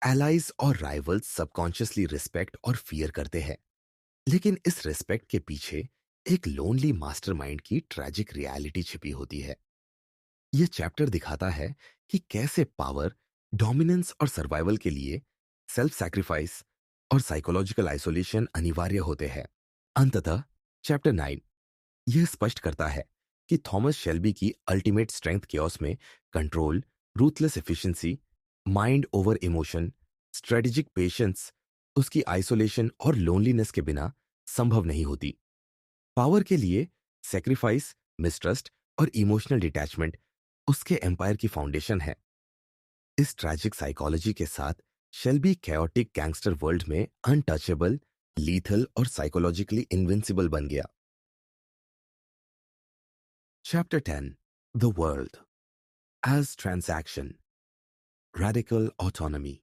A: एलाइज और राइवल्स सबकॉन्शियसली रिस्पेक्ट और फियर करते हैं, लेकिन इस रिस्पेक्ट के पीछे एक लोनली मास्टरमाइंड की ट्रैजिक रियलिटी छिपी होती है। यह चैप्टर दिखाता है कि कैसे पावर, डोमिनेंस और सर्वाइवल के लिए सेल्फ सैक्रिफाइस और साइकोलॉजिकल आइसोलेशन अनिवार्य होते हैं। अंततः चैप्टर 9 यह स्पष्ट करता है कि थॉमस शेल्बी की अल्टीमेट स्ट्रेंथ केओस में control, ruthless efficiency, mind over emotion, strategic patience, उसकी आइसोलेशन और लोनलीनेस के बिना संभव नहीं होती। पावर के लिए सेक्रीफाइस, मिसट्रस्ट और इमोशनल डिटैचमेंट उसके एम्पायर की फाउंडेशन है। इस ट्रैजिक साइकोलॉजी के साथ शेल्बी कैओटिक गैंगस्टर वर्ल्ड में अनटचेबल, लीथल और साइकोलॉजिकली इनविंसिबल बन गया। Chapter 10 the world as transaction, radical autonomy.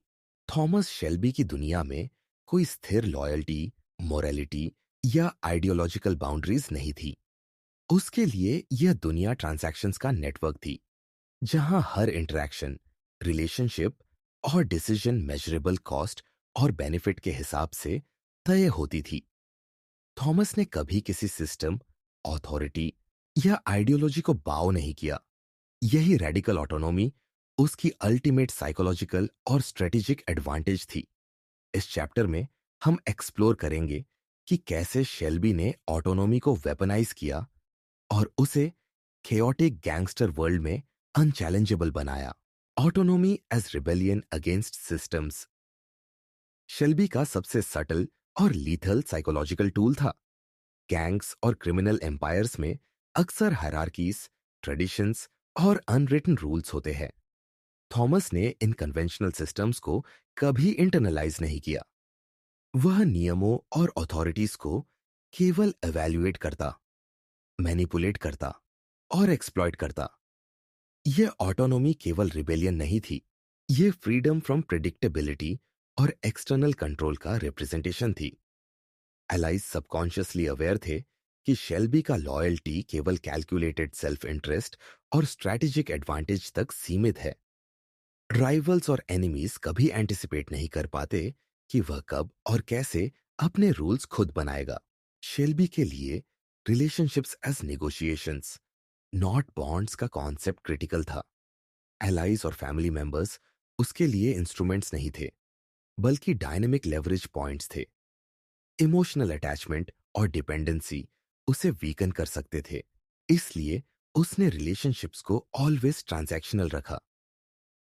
A: Thomas Shelby की दुनिया में कोई स्थिर लॉयल्टी, मोरालिटी या आइडियोलॉजिकल बाउंड्रीज नहीं थी। उसके लिए यह दुनिया ट्रांजैक्शंस का नेटवर्क थी, जहां हर इंटरैक्शन, रिलेशनशिप और डिसीजन मेजरेबल कॉस्ट और बेनिफिट के हिसाब से तय होती थी। थॉमस ने कभी किसी सिस्टम, अथॉरिटी या आइडियोलॉजी को बाव नहीं किया। यही रेडिकल ऑटोनॉमी उसकी अल्टीमेट साइकोलॉजिकल और स्ट्रेटेजिक एडवांटेज थी। इस चैप्टर में हम एक्सप्लोर करेंगे कि कैसे शेल्बी ने ऑटोनॉमी को वेपनाइज किया और उसे chaotic गैंगस्टर वर्ल्ड में अनचैलेंजेबल बनाया। Autonomy as rebellion against systems Shelby का सबसे सटल और लीथल साइकोलॉजिकल टूल था। गैंग्स और क्रिमिनल एम्पायर्स में अक्सर हायरार्कीज, ट्रेडिशंस और अनरिटन रूल्स होते हैं। थॉमस ने इन कन्वेंशनल सिस्टम्स को कभी इंटरनलाइज नहीं किया। वह नियमों और अथॉरिटीज को केवल एवेल्युएट करता, मैनिपुलेट करता और एक्सप्लॉइट करता। यह ऑटोनॉमी केवल रिबेलियन नहीं थी, यह फ्रीडम फ्रॉम प्रिडिक्टेबिलिटी और एक्सटर्नल कंट्रोल का रिप्रेजेंटेशन थी। एलाइज सबकॉन्शियसली अवेयर थे कि शेल्बी का लॉयल्टी केवल कैलकुलेटेड सेल्फ इंटरेस्ट और स्ट्रैटेजिक एडवांटेज तक सीमित है। राइवल्स और एनिमीज कभी एंटिसिपेट नहीं कर पाते कि वह कब और कैसे अपने रूल्स खुद बनाएगा। शेल्बी के लिए relationships as negotiations, not bonds का कॉन्सेप्ट क्रिटिकल था। एलाइज और फैमिली मेंबर्स उसके लिए इंस्ट्रूमेंट्स नहीं थे, बल्कि डायनेमिक लेवरेज पॉइंट्स थे। इमोशनल अटैचमेंट और डिपेंडेंसी उसे वीकन कर सकते थे, इसलिए उसने रिलेशनशिप्स को ऑलवेज ट्रांजैक्शनल रखा।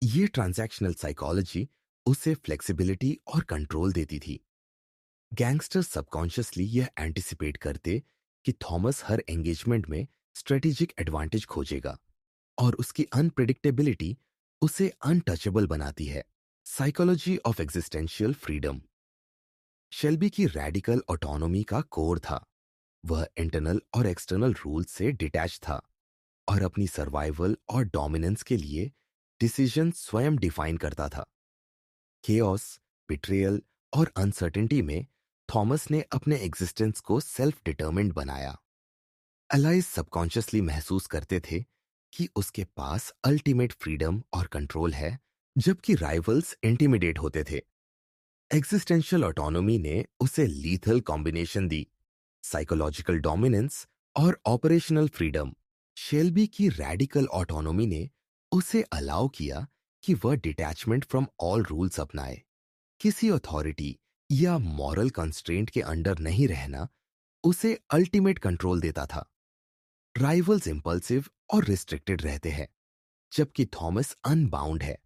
A: ये ट्रांजैक्शनल साइकोलॉजी उसे फ्लेक्सिबिलिटी और कंट्रोल देती थी। गैंगस्टर्स सबकॉन्शियसली यह एंटिसिपेट करते कि थॉमस हर एंगेजमेंट में स्ट्रेटेजिक एडवांटेज खोजेगा और उसकी अनप्रिडिक्टेबिलिटी उसे अनटचेबल बनाती है। Psychology of existential freedom Shelby की रैडिकल ऑटोनॉमी का कोर था। वह इंटरनल और एक्सटर्नल रूल से डिटैच था और अपनी सर्वाइवल और डोमिनेंस के लिए डिसीजन स्वयं डिफाइन करता था। केओस, बिट्रेयल और अनसर्टेनिटी में थॉमस ने अपने एग्जिस्टेंस को सेल्फ डिटरमिन्ड बनाया। अलाइज सबकॉन्शियसली महसूस करते थे कि उसके पास अल्टीमेट फ्रीडम और कंट्रोल है, जबकि राइवल्स इंटिमिडेट होते थे। एग्जिस्टेंशियल ऑटोनॉमी ने उसे लीथल कॉम्बिनेशन दी, साइकोलॉजिकल डोमिनेंस और ऑपरेशनल फ्रीडम। शेल्बी की रैडिकल ऑटोनॉमी ने उसे अलाउ किया कि वह डिटैचमेंट फ्रॉम ऑल रूल्स अपनाए, किसी अथॉरिटी या मॉरल कंस्ट्रेंट के अंडर नहीं रहना उसे अल्टीमेट कंट्रोल देता था। राइवल्स इंपल्सिव और रिस्ट्रिक्टेड रहते हैं, जबकि थॉमस अनबाउंड है।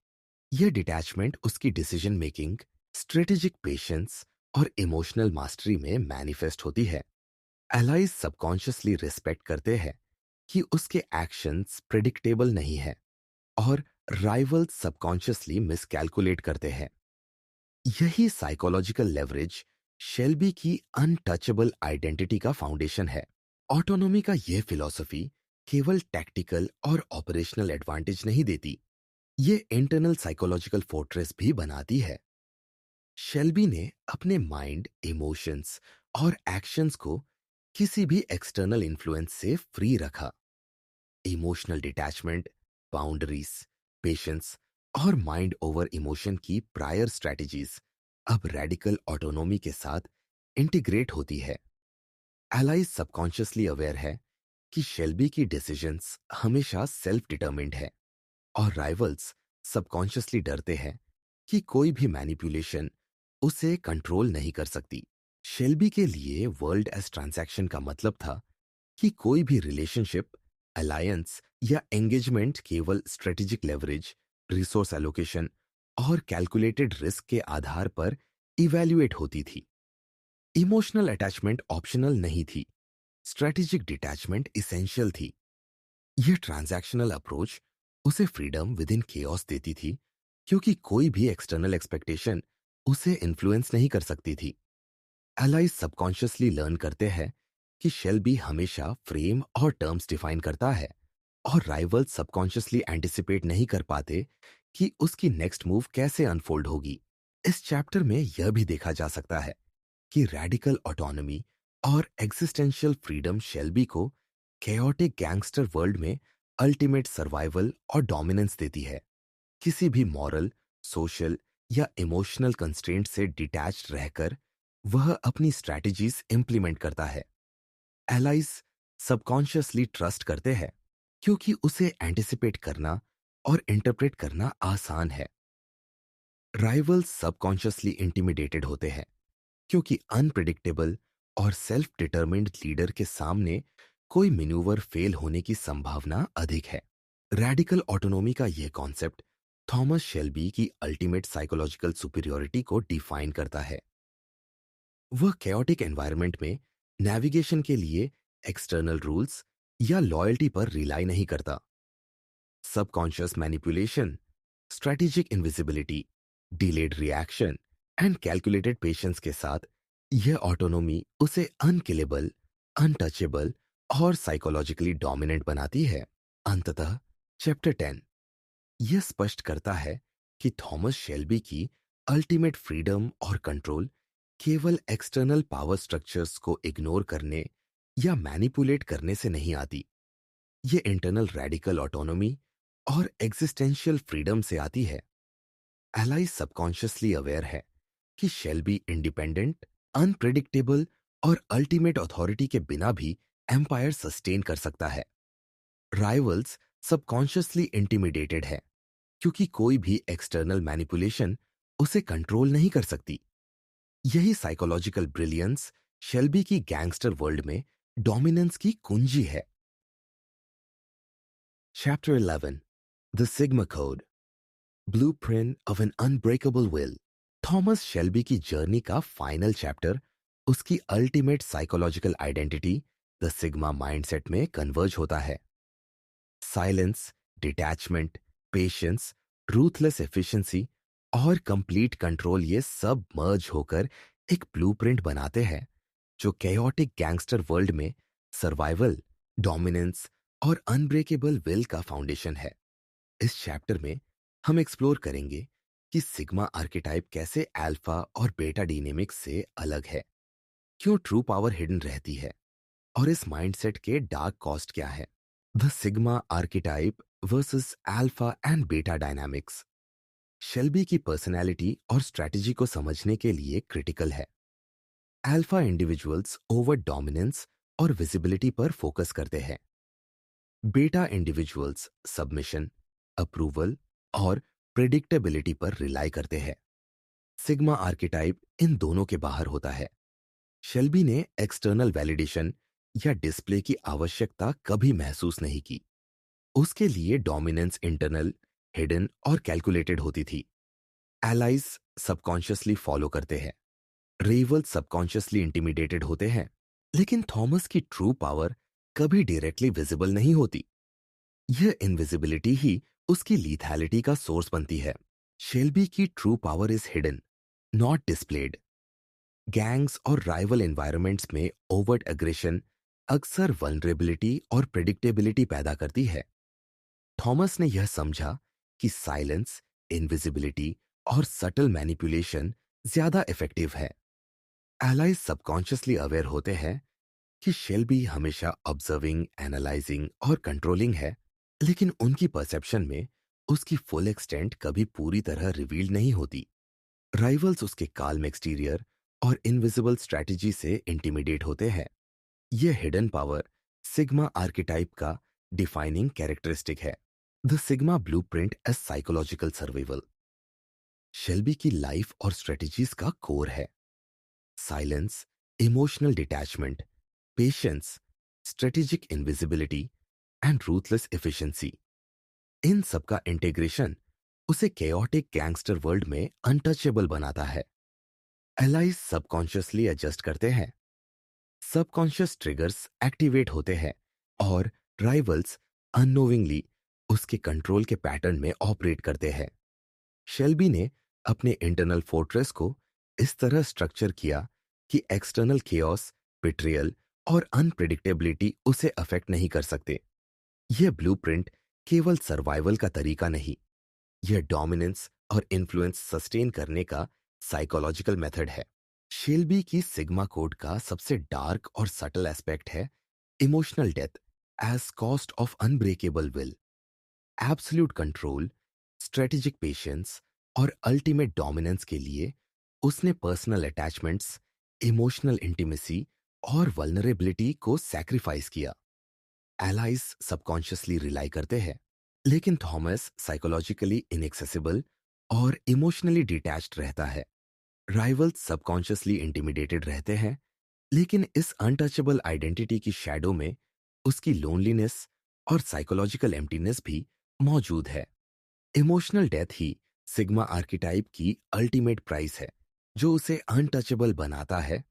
A: यह डिटैचमेंट उसकी डिसीजन मेकिंग, स्ट्रेटेजिक पेशेंस और इमोशनल मास्टरी में मैनिफेस्ट होती है। एलाइज सबकॉन्शियसली रिस्पेक्ट करते हैं कि उसके एक्शंस प्रिडिक्टेबल नहीं है, और राइवल्स सबकॉन्शियसली मिसकैलकुलेट करते हैं। यही साइकोलॉजिकल लेवरेज शेल्बी की अनटचेबल आइडेंटिटी का फाउंडेशन है। ऑटोनॉमी का यह फिलॉसफी केवल टैक्टिकल और ऑपरेशनल एडवांटेज नहीं देती, ये इंटरनल साइकोलॉजिकल फोर्ट्रेस भी बनाती है। शेल्बी ने अपने माइंड, इमोशंस और एक्शंस को किसी भी एक्सटर्नल इन्फ्लुएंस से फ्री रखा। इमोशनल डिटैचमेंट, बाउंड्रीज, पेशेंस और माइंड ओवर इमोशन की प्रायर स्ट्रेटजीज अब रेडिकल ऑटोनॉमी के साथ इंटीग्रेट होती है। एलाइज सबकॉन्शियसली अवेयर है कि शेल्बी की डिसीजंस हमेशा सेल्फ डिटरमिन्ड है, और राइवल्स सबकॉन्शियसली डरते हैं कि कोई भी मैनिपुलेशन उसे कंट्रोल नहीं कर सकती। शेल्बी के लिए वर्ल्ड एज ट्रांजैक्शन का मतलब था कि कोई भी रिलेशनशिप, अलायंस या एंगेजमेंट केवल स्ट्रेटेजिक लेवरेज, रिसोर्स एलोकेशन और कैलकुलेटेड रिस्क के आधार पर इवैल्यूएट होती थी। इमोशनल अटैचमेंट ऑप्शनल नहीं थी, स्ट्रेटेजिक डिटैचमेंट इसेंशियल थी। यह ट्रांजैक्शनल अप्रोच उसे फ्रीडम विद इन केओस देती थी, क्योंकि कोई भी एक्सटर्नल एक्सपेक्टेशन उसे इन्फ्लुएंस नहीं कर सकती थी। एलाइज सबकॉन्शियसली लर्न करते हैं कि शेल्बी हमेशा फ्रेम और टर्म्स डिफाइन करता है, और राइवल सबकॉन्शियसली एंटिसिपेट नहीं कर पाते कि उसकी नेक्स्ट मूव कैसे अनफोल्ड होगी। इस चैप्टर में यह भी देखा जा सकता है कि रैडिकल ऑटोनॉमी और एग्जिस्टेंशियल फ्रीडम शेल्बी को केओटिक गैंगस्टर वर्ल्ड में अल्टीमेट सर्वाइवल और डोमिनेंस देती है। किसी भी मॉरल, सोशल या इमोशनल कंस्ट्रेंट से डिटैच्ड रहकर वह अपनी स्ट्रैटेजीज इंप्लीमेंट करता है। एलाइज सबकॉन्शियसली ट्रस्ट करते हैं, क्योंकि उसे एंटिसिपेट करना और इंटरप्रेट करना आसान है। राइवल्स सबकॉन्शियसली इंटिमिडेटेड होते हैं, क्योंकि अनप्रिडिक्टेबल और सेल्फ डिटरमिन्ड लीडर के सामने कोई मैन्यूवर फेल होने की संभावना अधिक है। रैडिकल ऑटोनॉमी का यह कॉन्सेप्ट थॉमस शेल्बी की अल्टीमेट साइकोलॉजिकल सुपीरियोरिटी को डिफाइन करता है। वह केओटिक एनवायरनमेंट में नेविगेशन के लिए एक्सटर्नल रूल्स या लॉयल्टी पर रिलाई नहीं करता। Subconscious manipulation, strategic invisibility, delayed reaction and calculated patience के साथ यह ऑटोनॉमी उसे अनकिलेबल, अनटचेबल और साइकोलॉजिकली डोमिनेंट बनाती है। अंततः चैप्टर 10 यह स्पष्ट करता है कि थॉमस शेल्बी की अल्टीमेट फ्रीडम और कंट्रोल केवल एक्सटर्नल पावर स्ट्रक्चर्स को इग्नोर करने या मैनिपुलेट करने से नहीं आती। ये इंटरनल रेडिकल ऑटोनॉमी और एग्जिस्टेंशियल फ्रीडम से आती है। एलाई सबकॉन्शियसली अवेयर है कि शेल्बी इंडिपेंडेंट, अनप्रिडिक्टेबल और अल्टीमेट अथॉरिटी के बिना भी एम्पायर सस्टेन कर सकता है। राइवल्स सबकॉन्शियसली इंटिमिडेटेड है, क्योंकि कोई भी एक्सटर्नल मैनिपुलेशन उसे कंट्रोल नहीं कर सकती। यही साइकोलॉजिकल ब्रिलियंस शेल्बी की गैंगस्टर वर्ल्ड में डोमिनेंस की कुंजी है। Chapter 11 the sigma code, blueprint of an unbreakable will. Thomas Shelby की जर्नी का फाइनल चैप्टर उसकी ultimate psychological identity, the sigma mindset में कन्वर्ज होता है। Silence, detachment, patience, ruthless efficiency और कंप्लीट कंट्रोल, ये सब मर्ज होकर एक ब्लूप्रिंट बनाते हैं जो केओटिक गैंगस्टर वर्ल्ड में सर्वाइवल, डोमिनेंस और अनब्रेकेबल विल का फाउंडेशन है। इस चैप्टर में हम एक्सप्लोर करेंगे कि सिग्मा आर्केटाइप कैसे अल्फा और बेटा डायनेमिक्स से अलग है, क्यों ट्रू पावर हिडन रहती है, और इस माइंडसेट के डार्क कॉस्ट क्या है। The sigma archetype versus alpha and बेटा डायनामिक्स शेल्बी की पर्सनैलिटी और स्ट्रैटेजी को समझने के लिए क्रिटिकल है। अल्फा इंडिविजुअल्स ओवर डोमिनेंस और विजिबिलिटी पर फोकस करते हैं। बेटा इंडिविजुअल्स सबमिशन, अप्रूवल और प्रिडिक्टेबिलिटी पर रिलाई करते हैं। सिग्मा आर्केटाइप इन दोनों के बाहर होता है। शेल्बी ने एक्सटर्नल वैलिडेशन या डिस्प्ले की आवश्यकता कभी महसूस नहीं की। उसके लिए डोमिनेंस इंटरनल, हिडन और कैलकुलेटेड होती थी। एलाइज सबकॉन्शियसली फॉलो करते हैं, रिवल्स सबकॉन्शियसली इंटिमिडेटेड होते हैं, लेकिन थॉमस की ट्रू पावर कभी डायरेक्टली विजिबल नहीं होती। यह इनविजिबिलिटी ही उसकी लीथैलिटी का सोर्स बनती है। शेल्बी की true power is hidden, not displayed. Gangs और राइवल एनवायरनमेंट्स में ओवर्ट एग्रेशन अक्सर वल्नरेबिलिटी और प्रेडिक्टेबिलिटी पैदा करती है। थॉमस ने यह समझा कि साइलेंस, इनविजिबिलिटी और सटल मैनिपुलेशन ज्यादा इफेक्टिव है। एलाइज सबकॉन्शियसली अवेयर होते हैं कि शेल्बी हमेशा ऑब्जर्विंग, एनालाइजिंग और कंट्रोलिंग है, लेकिन उनकी परसेप्शन में उसकी फुल एक्सटेंट कभी पूरी तरह रिवील नहीं होती। राइवल्स उसके काल्म एक्सटीरियर और इनविजिबल स्ट्रैटेजी से इंटिमिडेट होते हैं। यह हिडन पावर सिग्मा आर्केटाइप का डिफाइनिंग कैरेक्टरिस्टिक है। The sigma blueprint as psychological survival Shelby की लाइफ और स्ट्रेटजीज का कोर है। Silence, emotional detachment, patience, strategic invisibility and ruthless efficiency, इन सब का इंटीग्रेशन उसे केओटिक गैंगस्टर वर्ल्ड में अनटचेबल बनाता है। एलाइज सबकॉन्शियसली एडजस्ट करते हैं, सबकॉन्शियस ट्रिगर्स एक्टिवेट होते हैं और राइवल्स अननोविंगली उसके कंट्रोल के पैटर्न में ऑपरेट करते हैं। शेल्बी ने अपने इंटरनल फोर्ट्रेस को इस तरह स्ट्रक्चर किया कि एक्सटर्नल केओस, बिट्रियल और अनप्रिडिक्टेबिलिटी उसे अफेक्ट नहीं कर सकते। यह ब्लूप्रिंट केवल सर्वाइवल का तरीका नहीं, यह डोमिनेंस और इन्फ्लुएंस सस्टेन करने का साइकोलॉजिकल मेथड है। शेल्बी की सिग्मा कोड का सबसे डार्क और सटल एस्पेक्ट है emotional death as cost of unbreakable will. Absolute control, strategic patience और अल्टीमेट डोमिनेंस के लिए उसने पर्सनल अटैचमेंट्स, इमोशनल इंटीमेसी और वल्नरेबिलिटी को सैक्रिफाइस किया। एलाइज सबकॉन्शियसली रिलाई करते हैं, लेकिन थॉमस साइकोलॉजिकली इनएक्सेसिबल और इमोशनली डिटैच्ड रहता है। राइवल्स सबकॉन्शियसली इंटिमिडेटेड रहते हैं, लेकिन इस अनटचेबल आइडेंटिटी की शैडो में उसकी लोनलीनेस और साइकोलॉजिकल एम्प्टीनेस भी मौजूद है। इमोशनल डेथ ही सिग्मा आर्किटाइप की अल्टीमेट प्राइस है, जो उसे अनटचेबल बनाता है,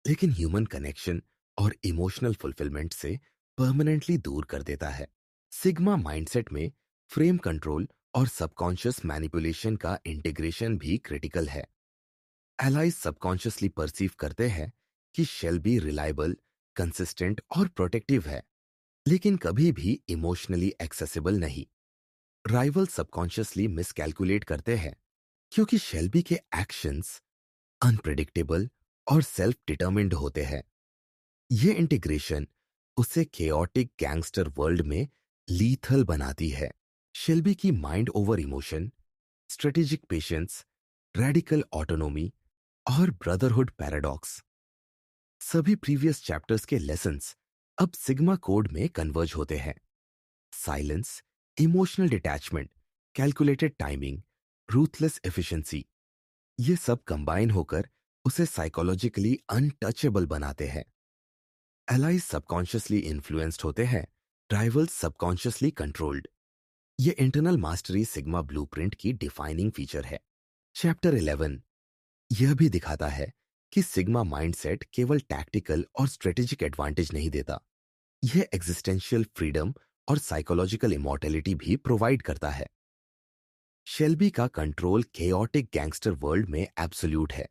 A: लेकिन ह्यूमन कनेक्शन और इमोशनल फुलफिलमेंट से परमानेंटली दूर कर देता है। सिग्मा माइंडसेट में फ्रेम कंट्रोल और सबकॉन्शियस मैनिपुलेशन का इंटीग्रेशन भी क्रिटिकल है। एलाइज सबकॉन्शियसली परसीव करते हैं कि शेल्बी रिलायबल, कंसिस्टेंट और प्रोटेक्टिव है, लेकिन कभी भी इमोशनली एक्सेसिबल नहीं। राइवल सबकॉन्शियसली मिसकैलकुलेट करते हैं, क्योंकि शेल्बी के एक्शंस अनप्रेडिक्टेबल और सेल्फ डिटरमिन्ड होते हैं। ये इंटीग्रेशन उसे केओटिक गैंगस्टर वर्ल्ड में लीथल बनाती है। शेल्बी की mind over emotion, strategic patience, radical autonomy और ब्रदरहुड पैराडॉक्स, सभी प्रीवियस चैप्टर्स के लेसन्स अब सिग्मा कोड में कन्वर्ज होते हैं। Silence, emotional detachment, calculated timing, ruthless efficiency, ये सब कंबाइन होकर उसे साइकोलॉजिकली अनटचेबल बनाते हैं। एलाइज सबकॉन्शियसली इन्फ्लुएंस्ड होते हैं, राइवल्स सबकॉन्शियसली कंट्रोल्ड। ये इंटरनल मास्टरी सिग्मा ब्लूप्रिंट की डिफाइनिंग फीचर है। चैप्टर 11 यह भी दिखाता है कि सिग्मा माइंडसेट केवल टैक्टिकल और स्ट्रेटेजिक एडवांटेज नहीं देता, यह एग्जिस्टेंशियल फ्रीडम और साइकोलॉजिकल इमॉर्टैलिटी भी प्रोवाइड करता है। शेल्बी का कंट्रोल केओटिक गैंगस्टर वर्ल्ड में एब्सोल्यूट है,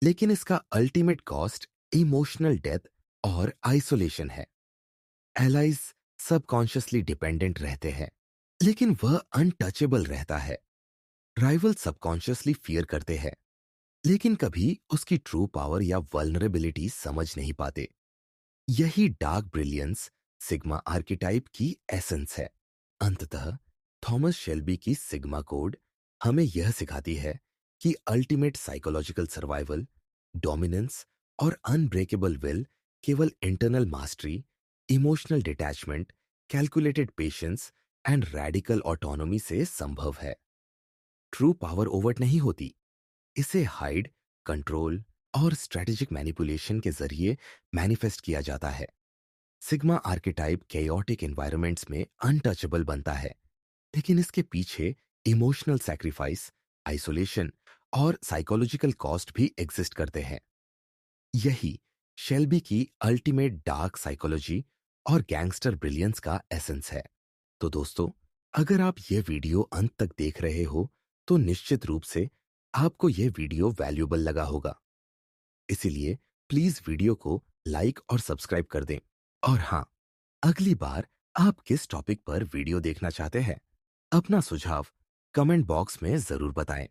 A: लेकिन इसका अल्टीमेट कॉस्ट इमोशनल डेथ और आइसोलेशन है। एलाइज सबकॉन्शियसली डिपेंडेंट रहते हैं, लेकिन वह अनटचेबल रहता है। राइवल सबकॉन्शियसली फियर करते हैं, लेकिन कभी उसकी ट्रू पावर या वल्नरेबिलिटी समझ नहीं पाते। यही डार्क ब्रिलियंस सिग्मा आर्किटाइप की एसेंस है। अंततः थॉमस शेल्बी की सिग्मा कोड हमें यह सिखाती है कि अल्टीमेट साइकोलॉजिकल सर्वाइवल, डोमिनेंस और अनब्रेकेबल विल केवल internal mastery, emotional detachment, calculated patience and radical autonomy से संभव है। ट्रू पावर ओवर्ट नहीं होती, इसे हाइड, कंट्रोल और स्ट्रेटेजिक मैनिपुलेशन के जरिए मैनिफेस्ट किया जाता है। सिग्मा आर्केटाइप केयोटिक एनवायरनमेंट्स में अनटचेबल बनता है, लेकिन इसके पीछे इमोशनल सैक्रिफाइस, आइसोलेशन और साइकोलॉजिकल कॉस्ट भी एग्जिस्ट करते हैं। यही शेल्बी की अल्टीमेट डार्क साइकोलॉजी और गैंगस्टर ब्रिलियंस का एसेंस है। तो दोस्तों, अगर आप ये वीडियो अंत तक देख रहे हो, तो निश्चित रूप से आपको ये वीडियो वैल्यूएबल लगा होगा। इसीलिए प्लीज वीडियो को लाइक और सब्सक्राइब कर दें। और हाँ, अगली बार आप किस टॉपिक पर वीडियो देखना चाहते हैं, अपना सुझाव कमेंट बॉक्स में जरूर बताएं।